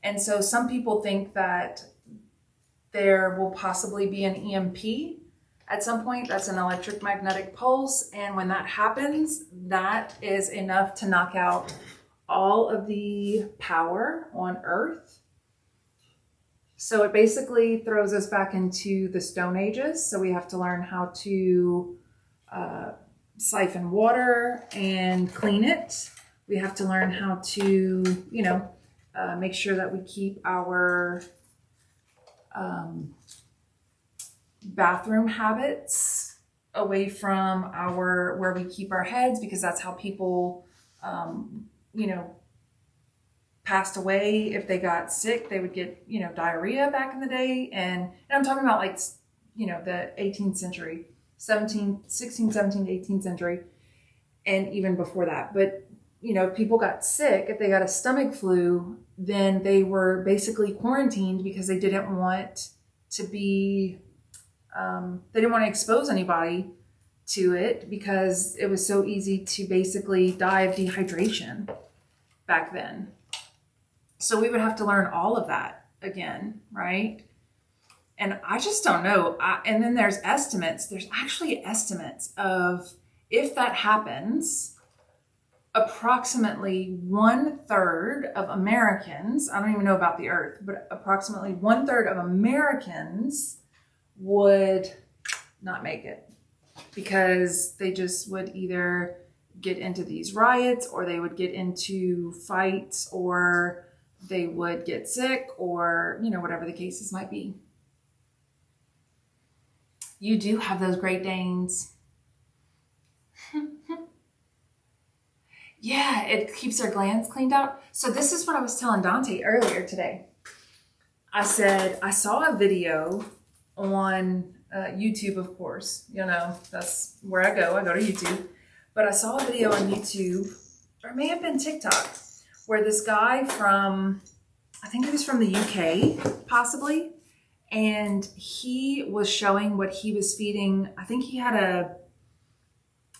And so some people think that there will possibly be an EMP at some point. That's an electromagnetic pulse. And when that happens, that is enough to knock out all of the power on Earth. So it basically throws us back into the Stone Ages. So we have to learn how to siphon water and clean it. We have to learn how to, make sure that we keep our bathroom habits away from where we keep our heads, because that's how people, passed away. If they got sick, they would get, diarrhea back in the day. And I'm talking about the 18th century, 16th, 17th, 18th century, and even before that. But, if people got sick, if they got a stomach flu, then they were basically quarantined because they didn't want to be, they didn't want to expose anybody to it, because it was so easy to basically die of dehydration back then. So we would have to learn all of that again, right? And I just don't know. And then there's estimates. There's actually estimates of, if that happens, approximately 1/3 of Americans, I don't even know about the Earth, but approximately 1/3 of Americans would not make it, because they just would either get into these riots, or they would get into fights, or they would get sick, or, whatever the cases might be. You do have those Great Danes. Yeah, it keeps their glands cleaned out. So this is what I was telling Dante earlier today. I said, I saw a video on YouTube, of course. That's where I go. I go to YouTube. But I saw a video on YouTube, or it may have been TikTok, where this guy I think he was from the UK, possibly, and he was showing what he was feeding. I think he had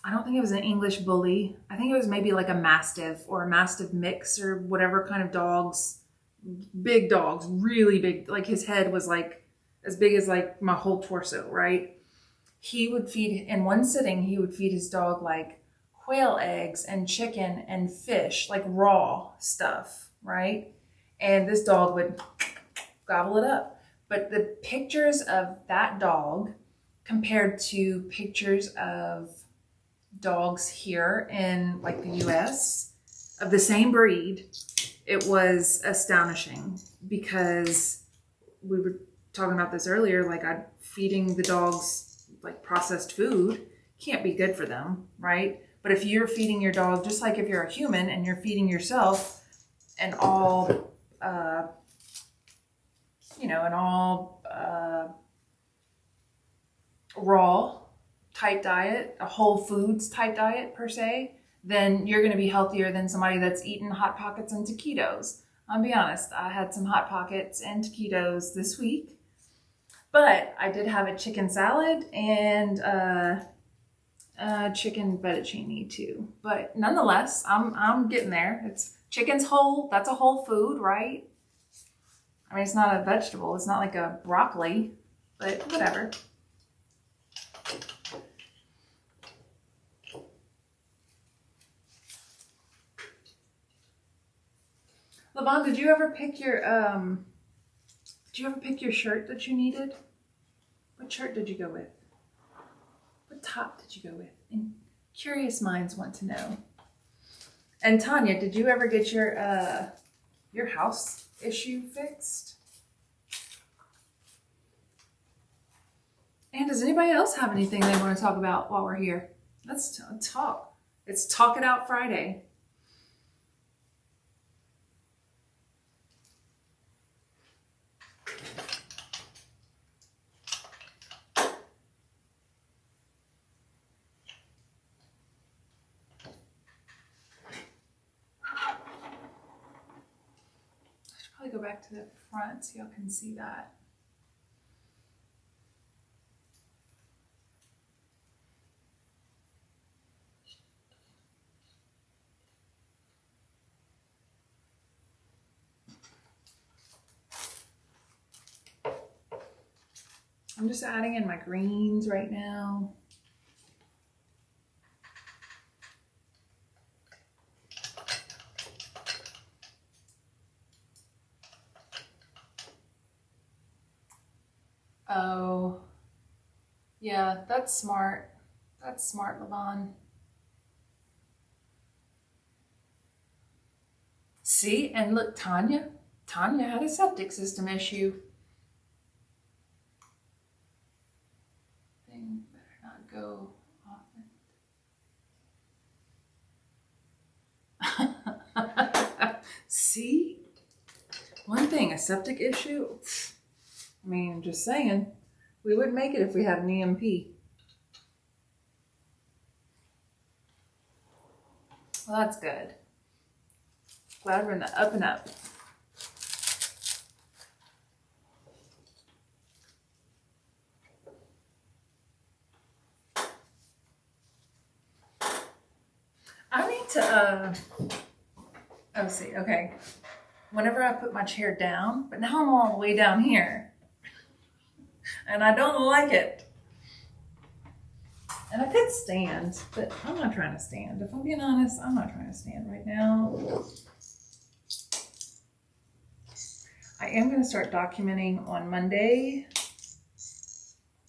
I don't think it was an English bully. I think it was maybe like a Mastiff or a Mastiff mix, or whatever kind of dogs. Big dogs, really big. Like his head was like as big as like my whole torso, right? He would feed, in one sitting, he would feed his dog like quail eggs and chicken and fish, like raw stuff, right? And this dog would gobble it up. But the pictures of that dog compared to pictures of dogs here in like the US of the same breed, it was astonishing, because we were talking about this earlier, like feeding the dogs like processed food can't be good for them, right? But if you're feeding your dog, just like if you're a human and you're feeding yourself an all raw type diet, a whole foods type diet per se, then you're going to be healthier than somebody that's eating Hot Pockets and taquitos. I'll be honest, I had some Hot Pockets and taquitos this week, but I did have a chicken salad and chicken fettuccine too. But nonetheless, I'm getting there. Chicken's whole. That's a whole food, right? I mean, it's not a vegetable. It's not like a broccoli, but whatever. Levon, did you ever pick your shirt that you needed? What shirt did you go with? What top did you go with? And curious minds want to know. And Tanya, did you ever get your house issue fixed? And does anybody else have anything they want to talk about while we're here? Let's talk. It's Talk It Out Friday. go back to the front so y'all can see that. I'm just adding in my greens right now. Oh, yeah, that's smart. That's smart, Levon. See, and look, Tanya had a septic system issue. Thing better not go often. See? One thing, a septic issue. I mean, I'm just saying, we wouldn't make it if we had an EMP. Well, that's good. Glad we're in the up and up. I need to, oh, see, okay. Whenever I put my chair down, but now I'm all the way down here. And I don't like it. And I could stand, but I'm not trying to stand. If I'm being honest, I'm not trying to stand right now. I am going to start documenting on Monday.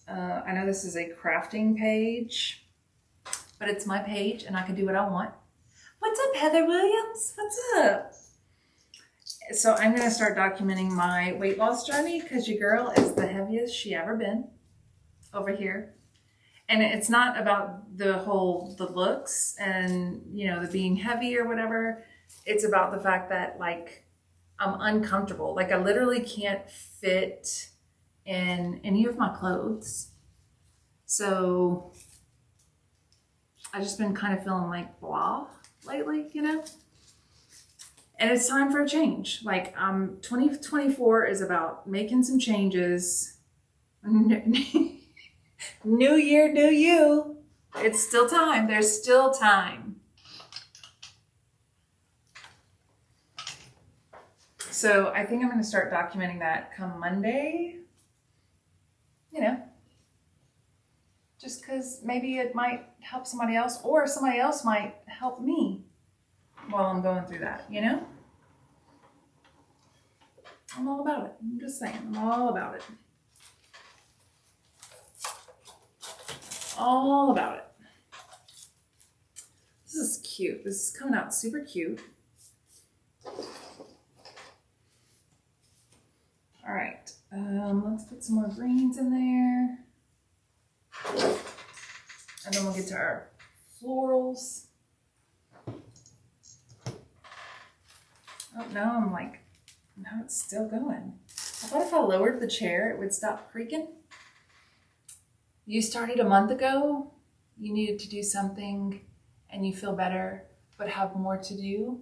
I know this is a crafting page, but it's my page and I can do what I want. What's up, Heather Williams? What's up? So I'm going to start documenting my weight loss journey because your girl is the heaviest she ever been over here. And it's not about the looks and, you know, the being heavy or whatever. It's about the fact that, like, I'm uncomfortable. Like, I literally can't fit in any of my clothes. So I've just been kind of feeling like blah lately, you know? And it's time for a change. Like, 2024 is about making some changes. New year, new you. It's still time. There's still time. So I think I'm going to start documenting that come Monday. You know, just because maybe it might help somebody else, or somebody else might help me while I'm going through that, you know? I'm all about it. I'm just saying, I'm all about it. All about it. This is cute. This is coming out super cute. All right, let's put some more greens in there. And then we'll get to our florals. Oh, now I'm like, now it's still going. I thought if I lowered the chair, it would stop creaking. You started a month ago, you needed to do something and you feel better, but have more to do.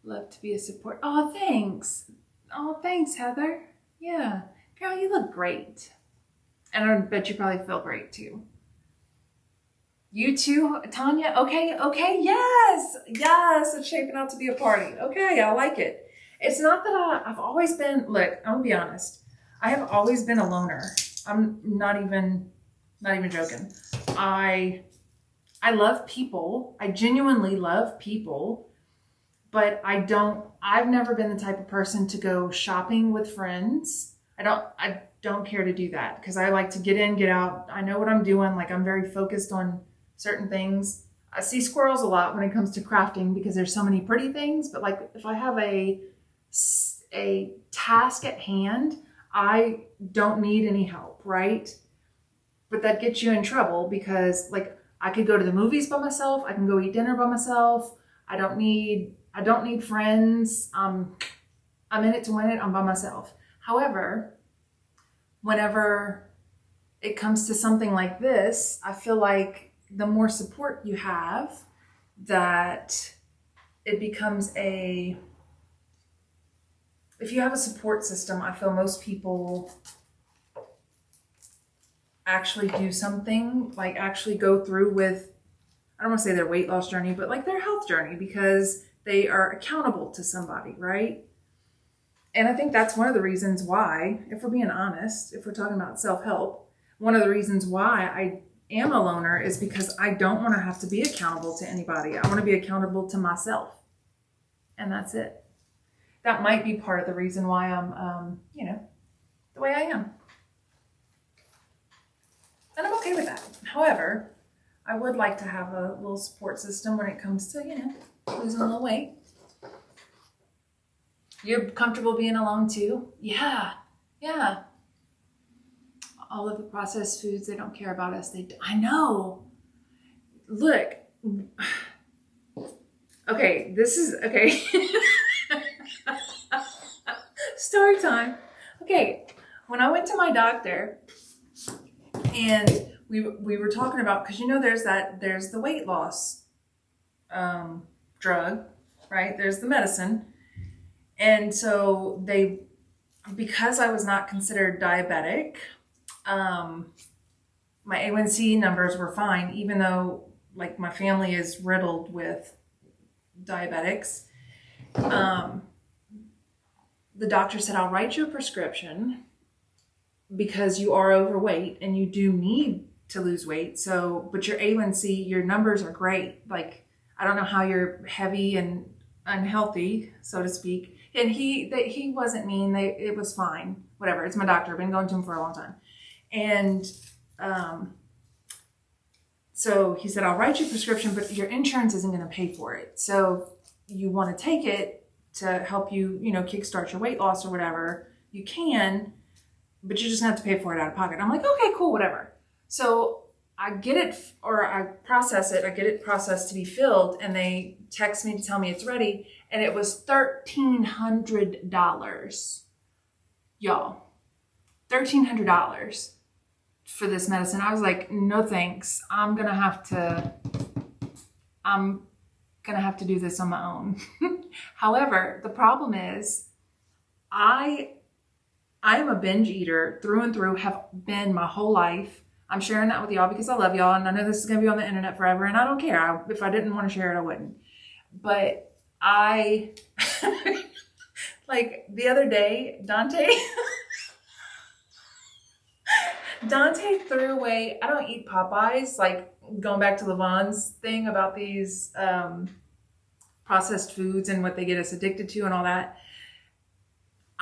Love to be a support. Oh, thanks. Oh, thanks, Heather. Yeah. Girl, you look great. And I bet you probably feel great too. You too, Tanya? Okay, yes, it's shaping out to be a party. Okay, I like it. It's not that I've always been, look, I'm gonna be honest. I have always been a loner. I'm not even joking. I love people. I genuinely love people, but I've never been the type of person to go shopping with friends. I don't care to do that because I like to get in, get out. I know what I'm doing. Like, I'm very focused on certain things. I see squirrels a lot when it comes to crafting because there's so many pretty things, but like if I have a task at hand, I don't need any help, right? But that gets you in trouble because, like, I could go to the movies by myself. I can go eat dinner by myself. I don't need friends. I'm in it to win it. I'm by myself. However, whenever it comes to something like this, I feel like the more support you have, that it becomes a if you have a support system, I feel most people actually do something, like actually go through with, I don't want to say their weight loss journey, but like their health journey, because they are accountable to somebody, right? And I think that's one of the reasons why, if we're being honest, if we're talking about self-help, one of the reasons why I am a loner is because I don't want to have to be accountable to anybody. I want to be accountable to myself. And that's it. That might be part of the reason why I'm, the way I am. And I'm okay with that. However, I would like to have a little support system when it comes to, losing a little weight. You're comfortable being alone too? Yeah. All of the processed foods, they don't care about us. I know. Look. Okay, this is, okay. Story time. Okay, when I went to my doctor and we were talking about, because there's the weight loss drug, right? There's the medicine. And so because I was not considered diabetic, my A1C numbers were fine, even though like my family is riddled with diabetics. The doctor said, I'll write you a prescription because you are overweight and you do need to lose weight. So, but your A1C, your numbers are great. Like, I don't know how you're heavy and unhealthy, so to speak. And he wasn't mean. It was fine. Whatever. It's my doctor. I've been going to him for a long time. And so he said, I'll write you a prescription, but your insurance isn't going to pay for it. So you want to take it to help you, kickstart your weight loss or whatever. You can, but you just have to pay for it out of pocket. I'm like, okay, cool, whatever. So I get it, or I process it. I get it processed to be filled, and they text me to tell me it's ready. And it was $1,300, y'all. $1,300 for this medicine. I was like, no thanks. I'm gonna have to do this on my own. However, the problem is I am a binge eater through and through, have been my whole life. I'm sharing that with y'all because I love y'all, and I know this is going to be on the internet forever, and I don't care. If I didn't want to share it, I wouldn't. But like the other day, Dante threw away, I don't eat Popeyes, like going back to Levon's thing about these processed foods and what they get us addicted to and all that.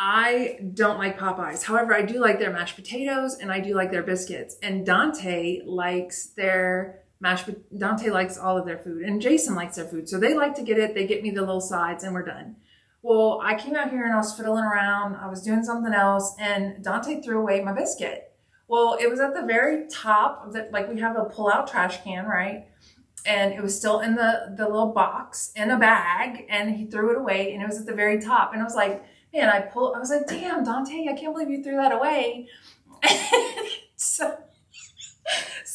I don't like Popeyes. However, I do like their mashed potatoes and I do like their biscuits. And Dante likes all of their food, and Jason likes their food. So they like to get it. They get me the little sides and we're done. Well, I came out here and I was fiddling around. I was doing something else and Dante threw away my biscuit. Well, it was at the very top of the, like we have a pull-out trash can, right? And it was still in the little box in a bag, and he threw it away, and it was at the very top. And I was like, man, I was like, damn, Dante, I can't believe you threw that away. so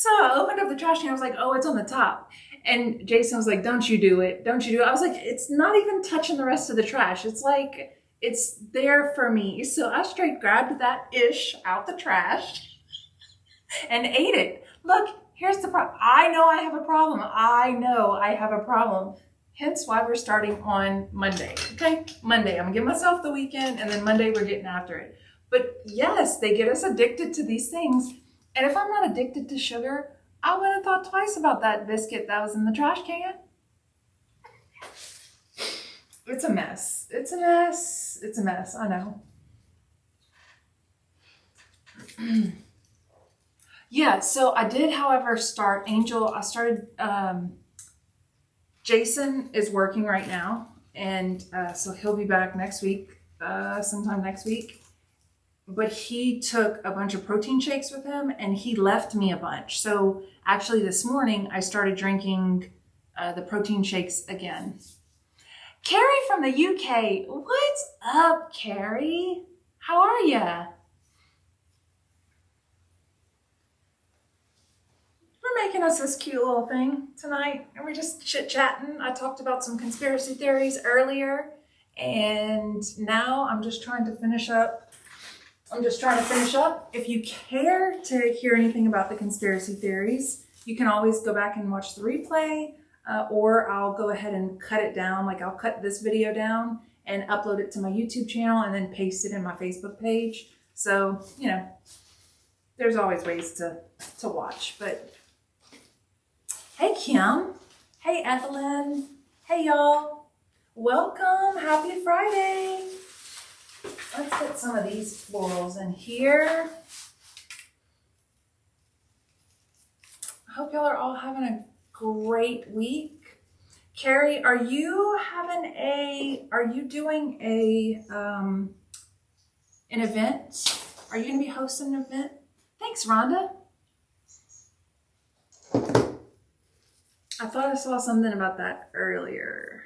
I opened up the trash can. I was like, oh, it's on the top. And Jason was like, don't you do it. Don't you do it. I was like, it's not even touching the rest of the trash. It's like, it's there for me. So I straight grabbed that ish out the trash and ate it. Look, here's the problem. I know I have a problem. Hence why we're starting on Monday. Okay? Monday. I'm gonna give myself the weekend, and then Monday we're getting after it. But yes, they get us addicted to these things. And if I'm not addicted to sugar, I wouldn't have thought twice about that biscuit that was in the trash can. It's a mess. It's a mess. I know. Yeah, so I did, however, start Jason is working right now, and so he'll be back next week, sometime next week. But he took a bunch of protein shakes with him, and he left me a bunch. So actually this morning, I started drinking the protein shakes again. Carrie from the UK, what's up, Carrie? How are ya? We're making us this cute little thing tonight, and we're just chit-chatting. I talked about some conspiracy theories earlier, And now I'm just trying to finish up. If you care to hear anything about the conspiracy theories, you can always go back and watch the replay, or I'll go ahead and cut it down. Like I'll cut this video down and upload it to my YouTube channel and then paste it in my Facebook page. So, you know, there's always ways to watch. But hey, Kim. Hey, Evelyn. Hey, y'all. Welcome. Happy Friday. Let's get some of these florals in here. I hope y'all are all having a great week. Carrie, are you doing an event? Are you going to be hosting an event? Thanks, Rhonda. I thought I saw something about that earlier.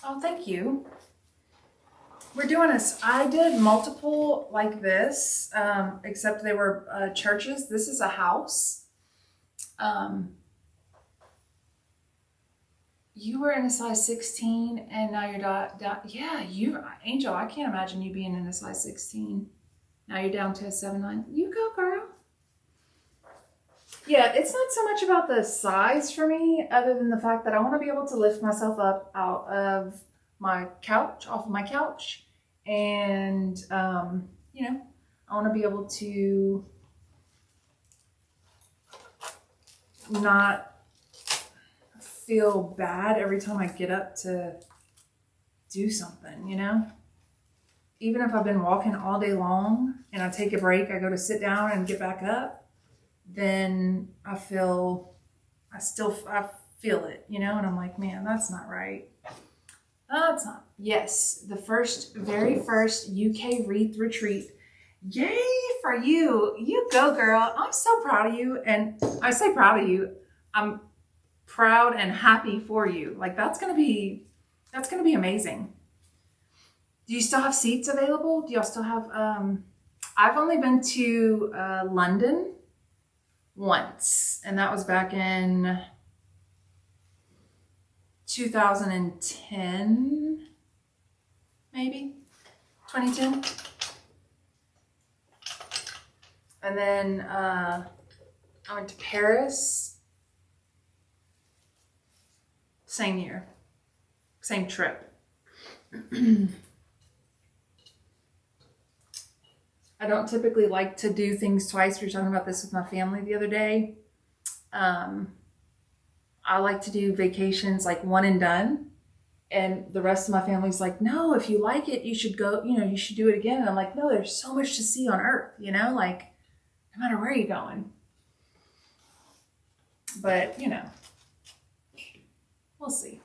Oh, thank you. We're doing this. I did multiple like this, except they were churches. This is a house. You were in a size 16 and now you're down. Yeah, Angel, I can't imagine you being in a size 16. Now you're down to a 7'9". You go, girl. Yeah, it's not so much about the size for me, other than the fact that I want to be able to lift myself up out of my couch, off of my couch. And, you know, I want to be able to not feel bad every time I get up to do something, you know? Even if I've been walking all day long and I take a break, I go to sit down and get back up, then I feel it, you know? And I'm like, man, that's not right. That's not. Yes, the very first UK Wreath Retreat. Yay for you. You go, girl. I'm so proud of you. And I say proud of you. I'm proud and happy for you. Like that's going to be amazing. Do you still have seats available? Do y'all still have, I've only been to London once, and that was back in 2010, maybe 2010. And then I went to Paris, same year, same trip. I don't typically like to do things twice. We were talking about this with my family the other day. I like to do vacations like one and done. And the rest of my family's like, no, if you like it, you should go, you know, you should do it again. And I'm like, no, there's so much to see on earth, you know, like no matter where you're going. But, you know, we'll see.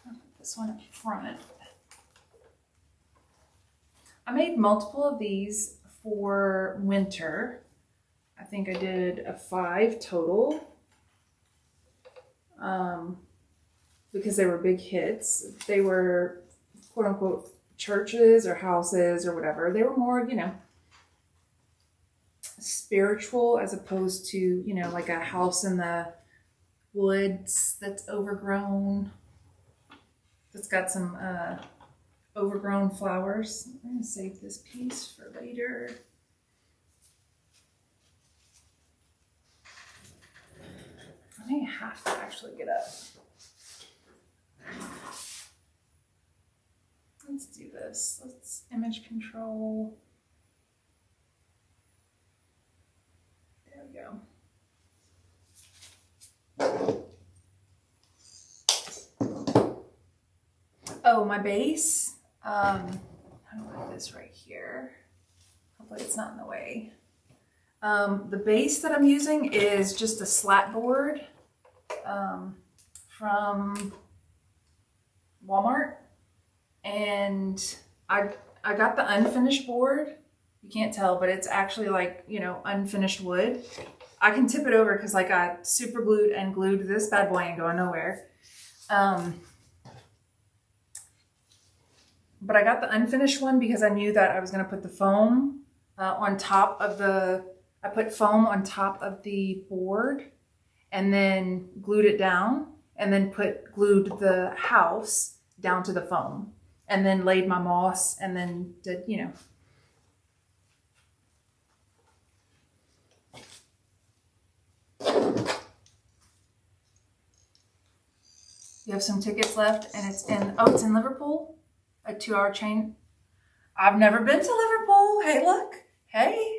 I'll put this one up front. I made multiple of these for winter. I think I did 5 total. Because they were big hits. They were quote unquote churches or houses or whatever. They were more, you know, spiritual as opposed to, you know, like a house in the woods that's overgrown. That's got some overgrown flowers. I'm going to save this piece for later. I may have to actually get up. Let's do this. Let's image control. There we go. Oh, my base. How do I put this right here? Hopefully it's not in the way. The base that I'm using is just a slat board from Walmart. And I got the unfinished board. You can't tell, but it's actually like, you know, unfinished wood. I can tip it over because like I super glued and glued this bad boy ain't going nowhere. but I got the unfinished one because I knew that I was going to put the foam on top of I put foam on top of the board and then glued it down and then glued the house down to the foam and then laid my moss and then did, you know. You have some tickets left and it's in Liverpool, a 2-hour train. I've never been to Liverpool. Hey, look. Hey.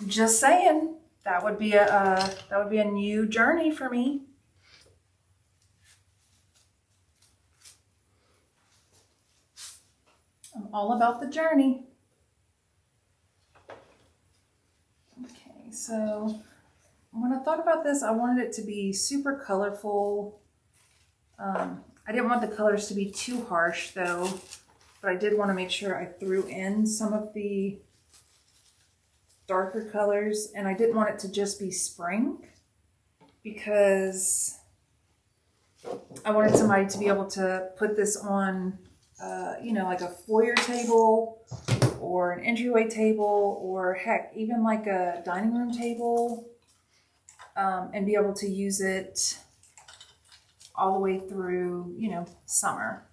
Just saying. That would be a new journey for me. I'm all about the journey. Okay, so when I thought about this, I wanted it to be super colorful. I didn't want the colors to be too harsh though, but I did want to make sure I threw in some of the darker colors, and I didn't want it to just be spring because I wanted somebody to be able to put this on, you know, like a foyer table or an entryway table, or heck, even like a dining room table, and be able to use it all the way through, you know, summer.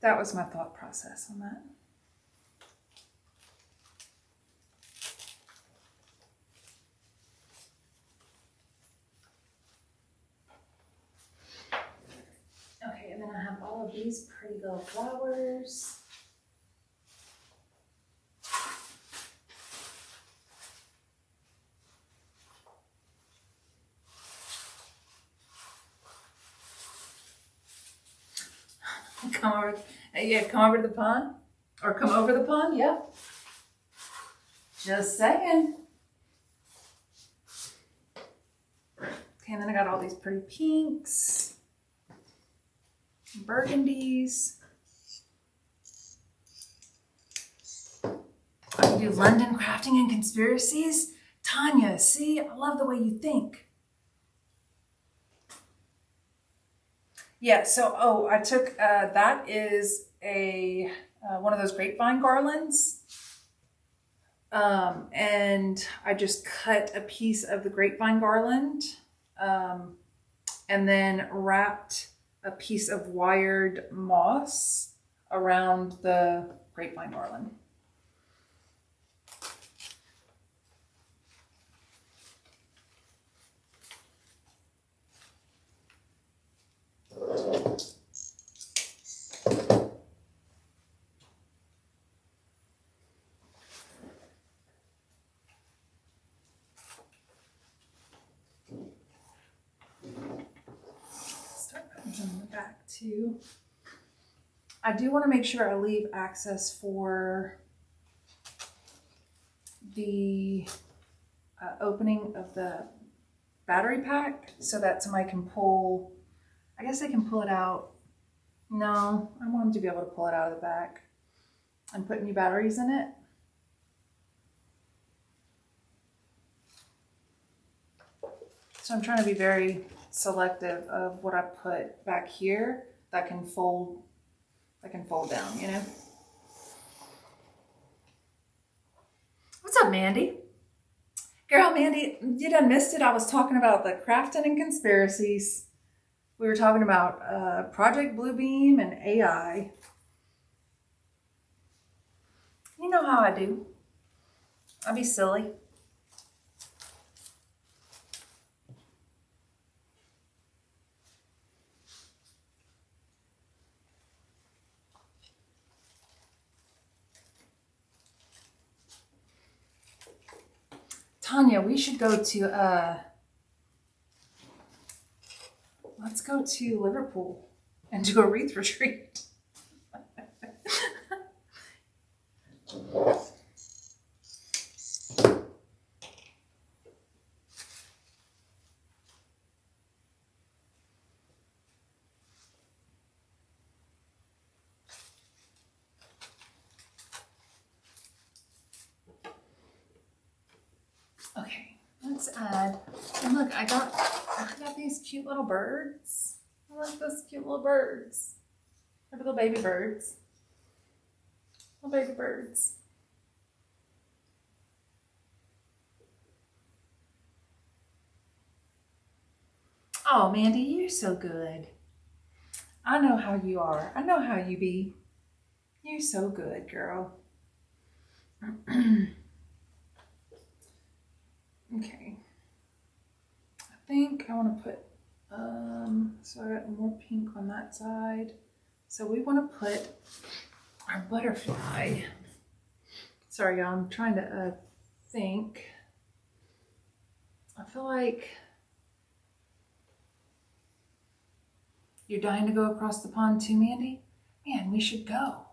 That was my thought process on that. Okay, and then I have all of these pretty little flowers. Come over, yeah, come over to the pond, or come over the pond, yeah. Just saying. Okay, and then I got all these pretty pinks, burgundies. I can do London crafting and conspiracies. Tanya, see, I love the way you think. Yeah, so, I took, that is a, one of those grapevine garlands. And I just cut a piece of the grapevine garland, and then wrapped a piece of wired moss around the grapevine garland. On the back too. I do want to make sure I leave access for the opening of the battery pack so that somebody can pull, I guess they can pull it out. No, I want them to be able to pull it out of the back and put new batteries in it. So I'm trying to be very selective of what I put back here that can fold down, you know. What's up, Mandy? Girl, Mandy, you done missed it. I was talking about the crafting and conspiracies. We were talking about Project Bluebeam and AI. You know how I do. I'll be silly. Tanya, we should go to, let's go to Liverpool and do a wreath retreat. Okay, let's add, and look, I got I got these cute little birds. I like those cute little birds. They're little baby birds. Little baby birds. Oh, Mandy, you're so good. I know how you are. I know how you be. You're so good, girl. Okay. I think I want to put, so I got more pink on that side. So we want to put our butterfly. Sorry, y'all, I'm trying to think. I feel like you're dying to go across the pond too, Mandy? Man, we should go.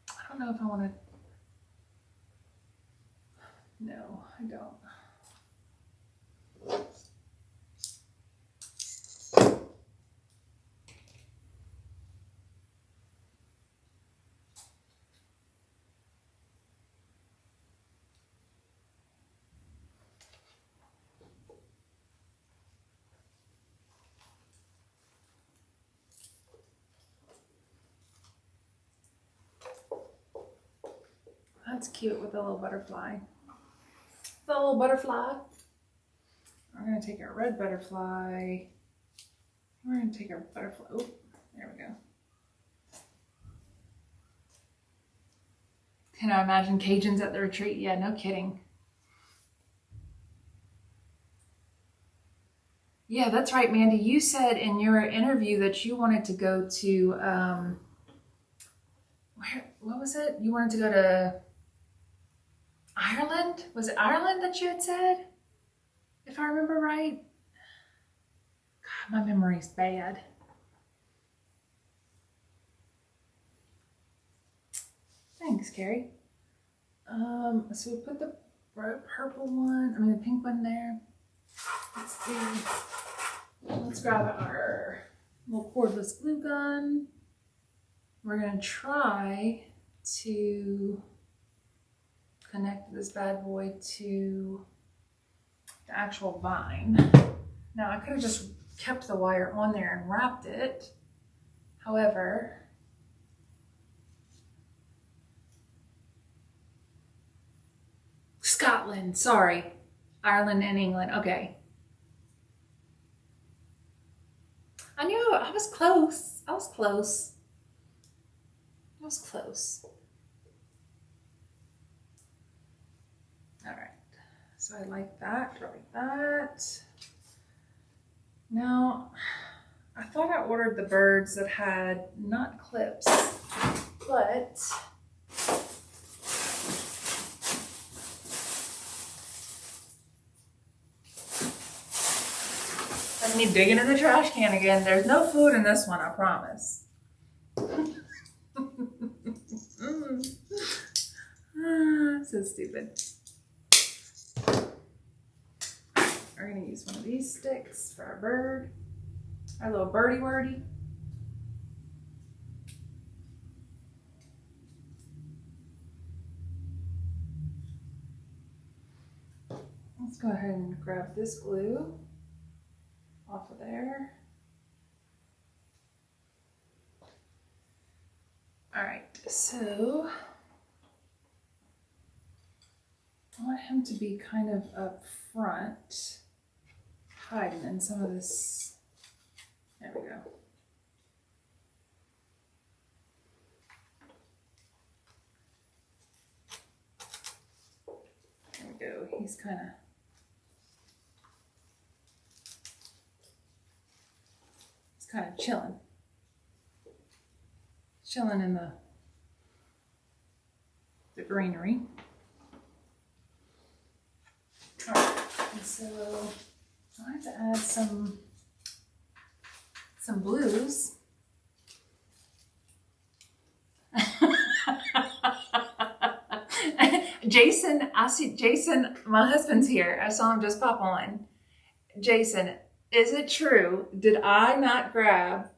I don't know if I want to. No, I don't. That's cute with the little butterfly. The little butterfly. We're going to take our red butterfly. We're going to take our butterfly. Oh, there we go. Can I imagine Cajuns at the retreat? Yeah, no kidding. Yeah, that's right, Mandy. You said in your interview that you wanted to go to, what was it? You wanted to go to Ireland? Was it Ireland that you had said? If I remember right. God, my memory's bad. Thanks, Carrie. So we put the purple one, the pink one there. Let's grab our little cordless glue gun. We're gonna try to connect this bad boy to the actual vine. Now I could have just kept the wire on there and wrapped it. However, Scotland, sorry. Ireland and England, okay. I knew I was close. I was close. I was close. All right, so I like that, Now, I thought I ordered the birds that had not clips, but let me dig into the trash can again. There's no food in this one, I promise. So stupid. We're gonna use one of these sticks for our bird, our little birdie wordy. Let's go ahead and grab this glue off of there. All right, so I want him to be kind of up front, hiding in some of this. There we go. There we go. He's kind of chilling in the greenery. All right, and so I have to add some blues. Jason, I see Jason, my husband's here. I saw him just pop on. Jason, is it true? Did I not grab?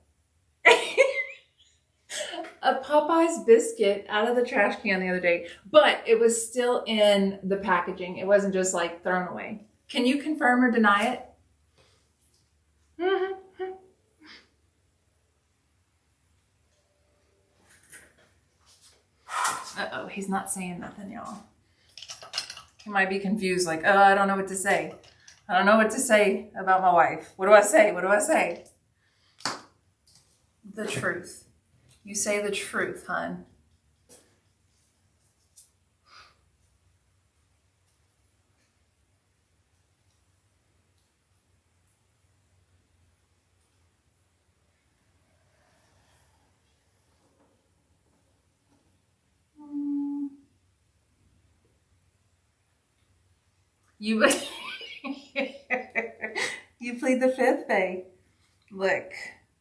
a Popeye's biscuit out of the trash can the other day, but it was still in the packaging. It wasn't just like thrown away. Can you confirm or deny it? Uh-oh, he's not saying nothing, y'all. He might be confused, like, oh, I don't know what to say. I don't know what to say about my wife. What do I say? What do I say? The truth. You say the truth, hon. You you plead the fifth, babe. Look,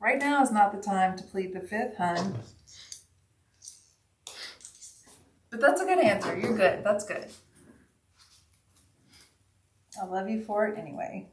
right now is not the time to plead the fifth, hun. But that's a good answer. You're good. That's good. I love you for it anyway.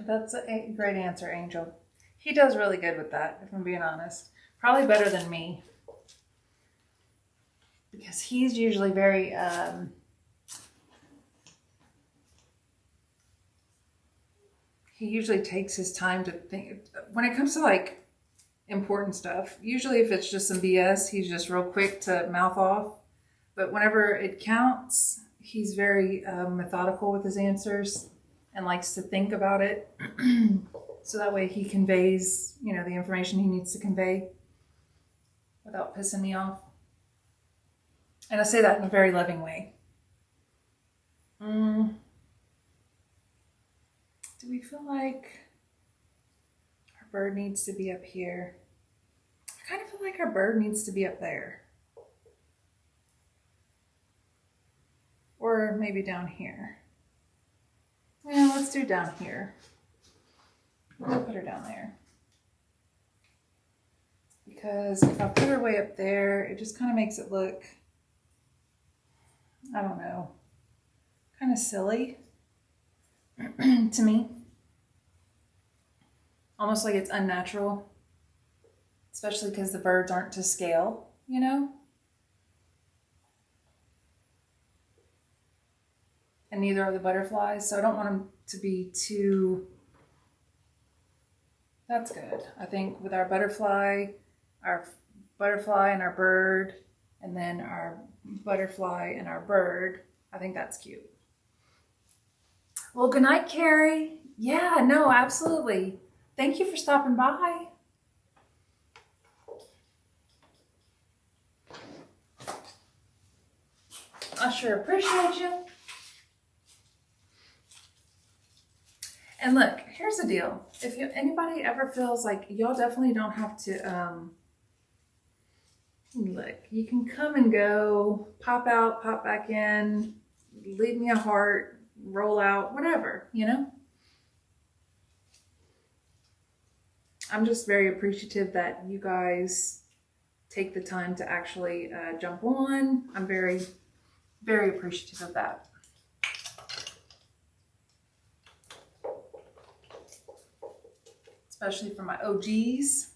That's a great answer, Angel. He does really good with that, if I'm being honest. Probably better than me. Because he's usually very, he usually takes his time to think. When it comes to like important stuff, usually if it's just some BS, he's just real quick to mouth off. But whenever it counts, he's very methodical with his answers and likes to think about it. So that way he conveys, you know, the information he needs to convey without pissing me off. And I say that in a very loving way. Do we feel like our bird needs to be up here? I kind of feel like our bird needs to be up there. Or maybe down here. Well, let's do down here. We'll put her down there. Because if I put her way up there, it just kind of makes it look, I don't know, kind of silly to me. Almost like it's unnatural. Especially because the birds aren't to scale, you know? And neither are the butterflies, so I don't want them to be too... That's good. I think with our butterfly and our bird, and then our butterfly and our bird, I think that's cute. Well, good night, Carrie. Yeah, no, absolutely. Thank you for stopping by. I sure appreciate you. And look, here's the deal. If anybody ever feels like y'all definitely don't have to, look, you can come and go, pop out, pop back in, leave me a heart, roll out, whatever, you know? I'm just very appreciative that you guys take the time to actually jump on. I'm very, very appreciative of that. Especially for my OGs.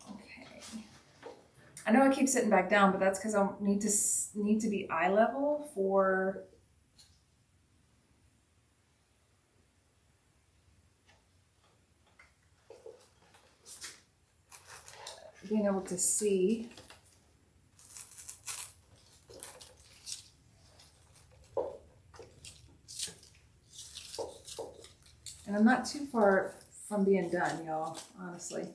Okay. I know I keep sitting back down, but that's because I need to be eye level for being able to see. And I'm not too far from being done, y'all, honestly.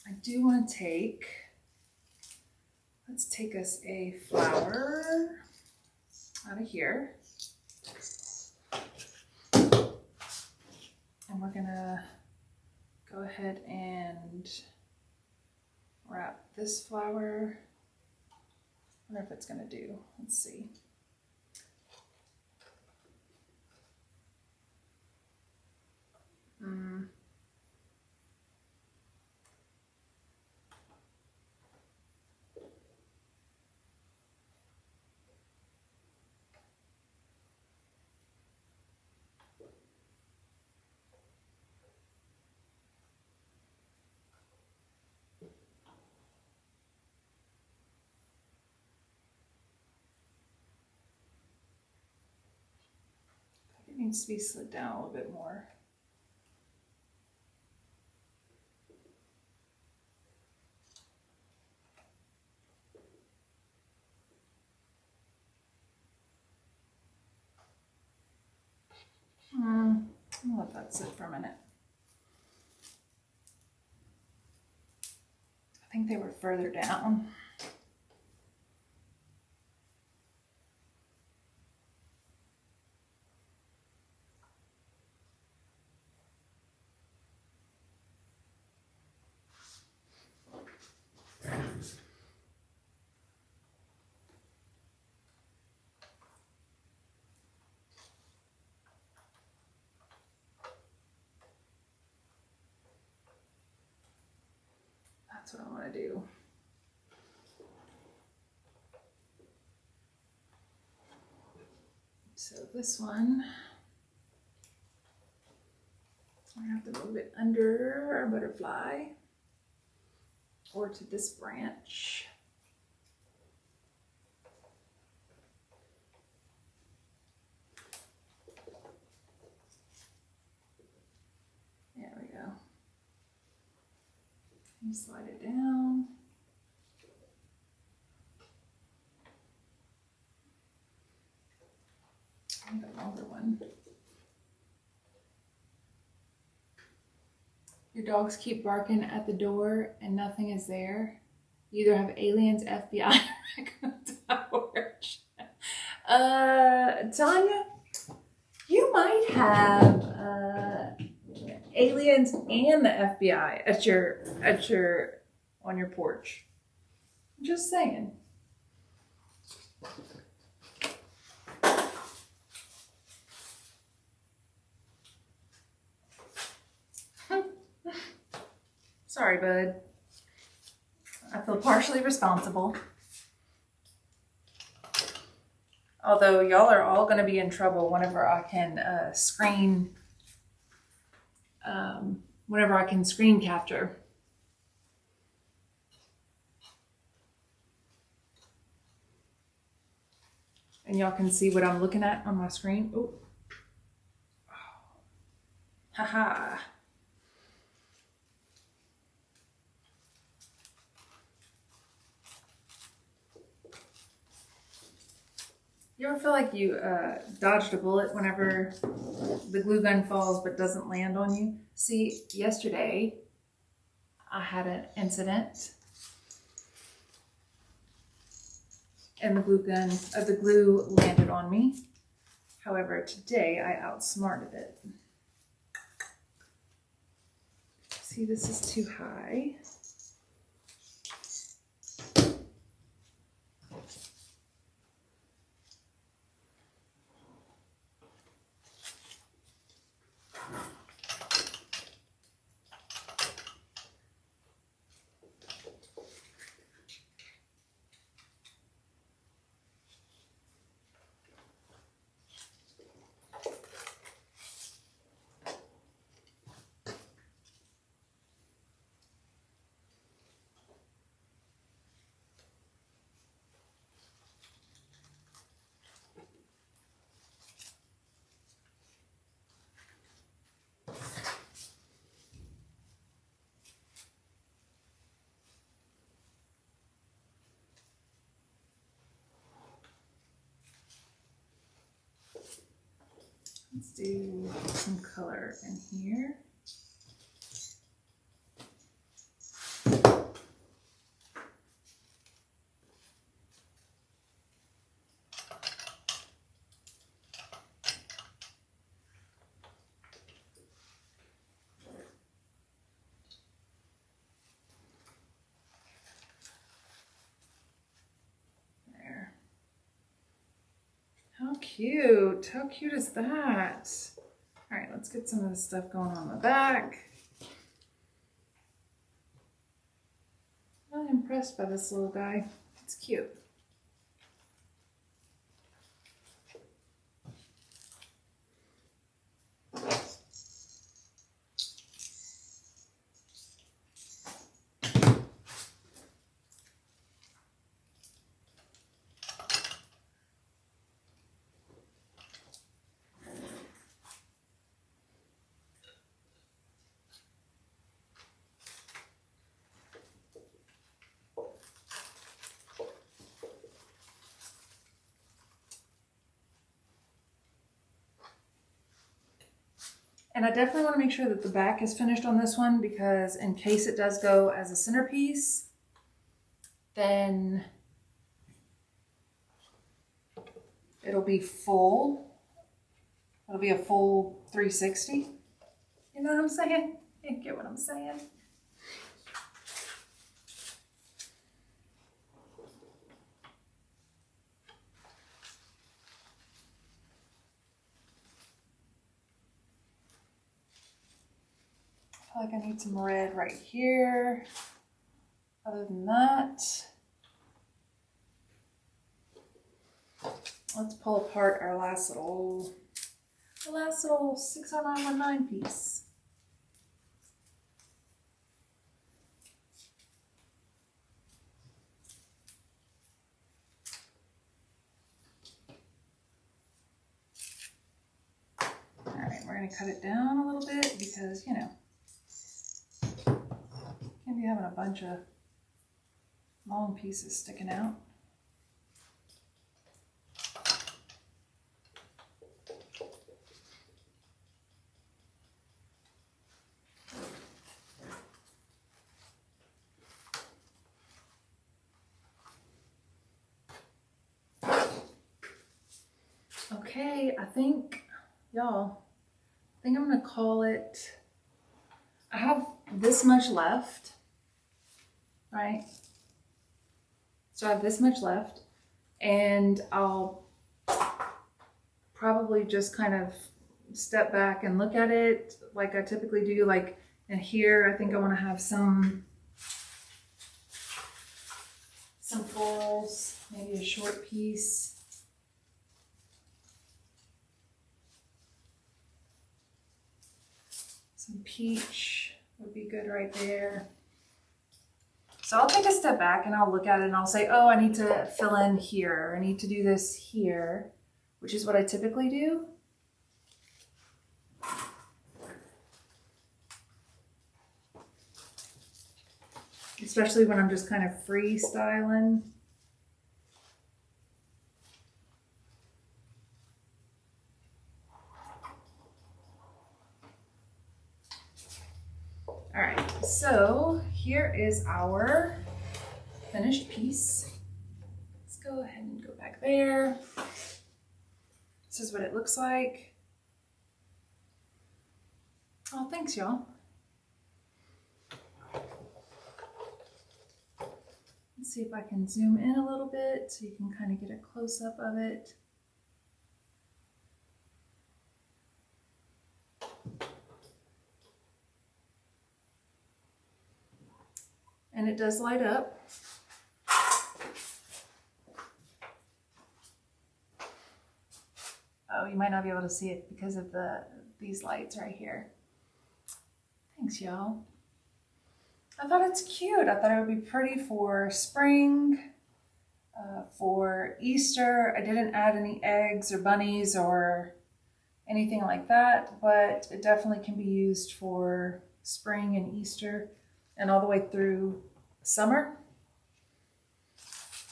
I do want to take, let's take us a flower out of here. And we're gonna go ahead and wrap this flower. I wonder if it's gonna do, let's see. It needs to be slid down a little bit more. I'll let that sit for a minute. I think they were further down. That's what I want to do. So this one, I have to move it under our butterfly or to this branch. There we go. And slide it down. I need a longer one. Your dogs keep barking at the door and nothing is there. You either have aliens, FBI, or Tanya, you might have aliens and the FBI on your porch. Just saying. Sorry, bud. I feel partially responsible. Although y'all are all going to be in trouble whenever I can screen capture. And y'all can see what I'm looking at on my screen. Oh. Haha. You ever feel like you dodged a bullet whenever the glue gun falls but doesn't land on you? See, yesterday I had an incident and the glue landed on me. However, today I outsmarted it. See, this is too high. Let's do some color in here. How cute. How cute is that? All right, let's get some of this stuff going on the back. I'm impressed by this little guy. It's cute. And I definitely want to make sure that the back is finished on this one, because in case it does go as a centerpiece, then it'll be full. It'll be a full 360. You know what I'm saying? You get what I'm saying? I feel like I need some red right here. Other than that, let's pull apart our last little 60919 piece. All right, we're going to cut it down a little bit because, you know, can't be having a bunch of long pieces sticking out. Okay, I think, y'all, I think I'm gonna call it, I have this much left, right? So I have this much left, and I'll probably just kind of step back and look at it like I typically do. Like in here, I think I want to have some florals, maybe a short piece. Some peach would be good right there. So I'll take a step back and I'll look at it and I'll say, oh, I need to fill in here. I need to do this here, which is what I typically do. Especially when I'm just kind of freestyling. All right, so here is our finished piece. Let's go ahead and go back there. This is what it looks like. Oh, thanks, y'all. Let's see if I can zoom in a little bit so you can kind of get a close-up of it. And it does light up. Oh, you might not be able to see it because of these lights right here. Thanks, y'all. I thought it's cute. I thought it would be pretty for spring, for Easter. I didn't add any eggs or bunnies or anything like that, but it definitely can be used for spring and Easter and all the way through summer.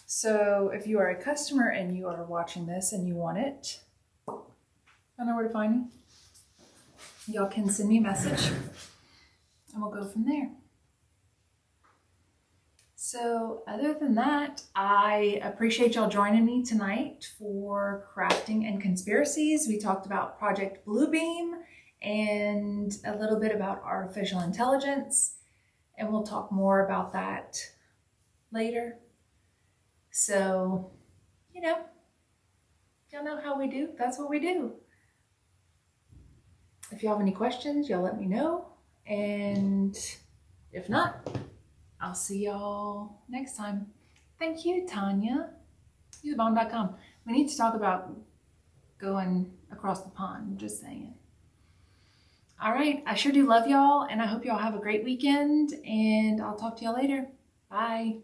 So if you are a customer and you are watching this and you want it, I know where to find me. y'all can send me a message and we'll go from there. So other than that, I appreciate y'all joining me tonight for Crafting and Conspiracies. We talked about Project Bluebeam and a little bit about artificial intelligence, and we'll talk more about that later. So, y'all know how we do. That's what we do. If y'all have any questions, y'all let me know. And if not, I'll see y'all next time. Thank you, Tanya. YoutheBomb.com. We need to talk about going across the pond, just saying. All right, I sure do love y'all, and I hope y'all have a great weekend, and I'll talk to y'all later. Bye.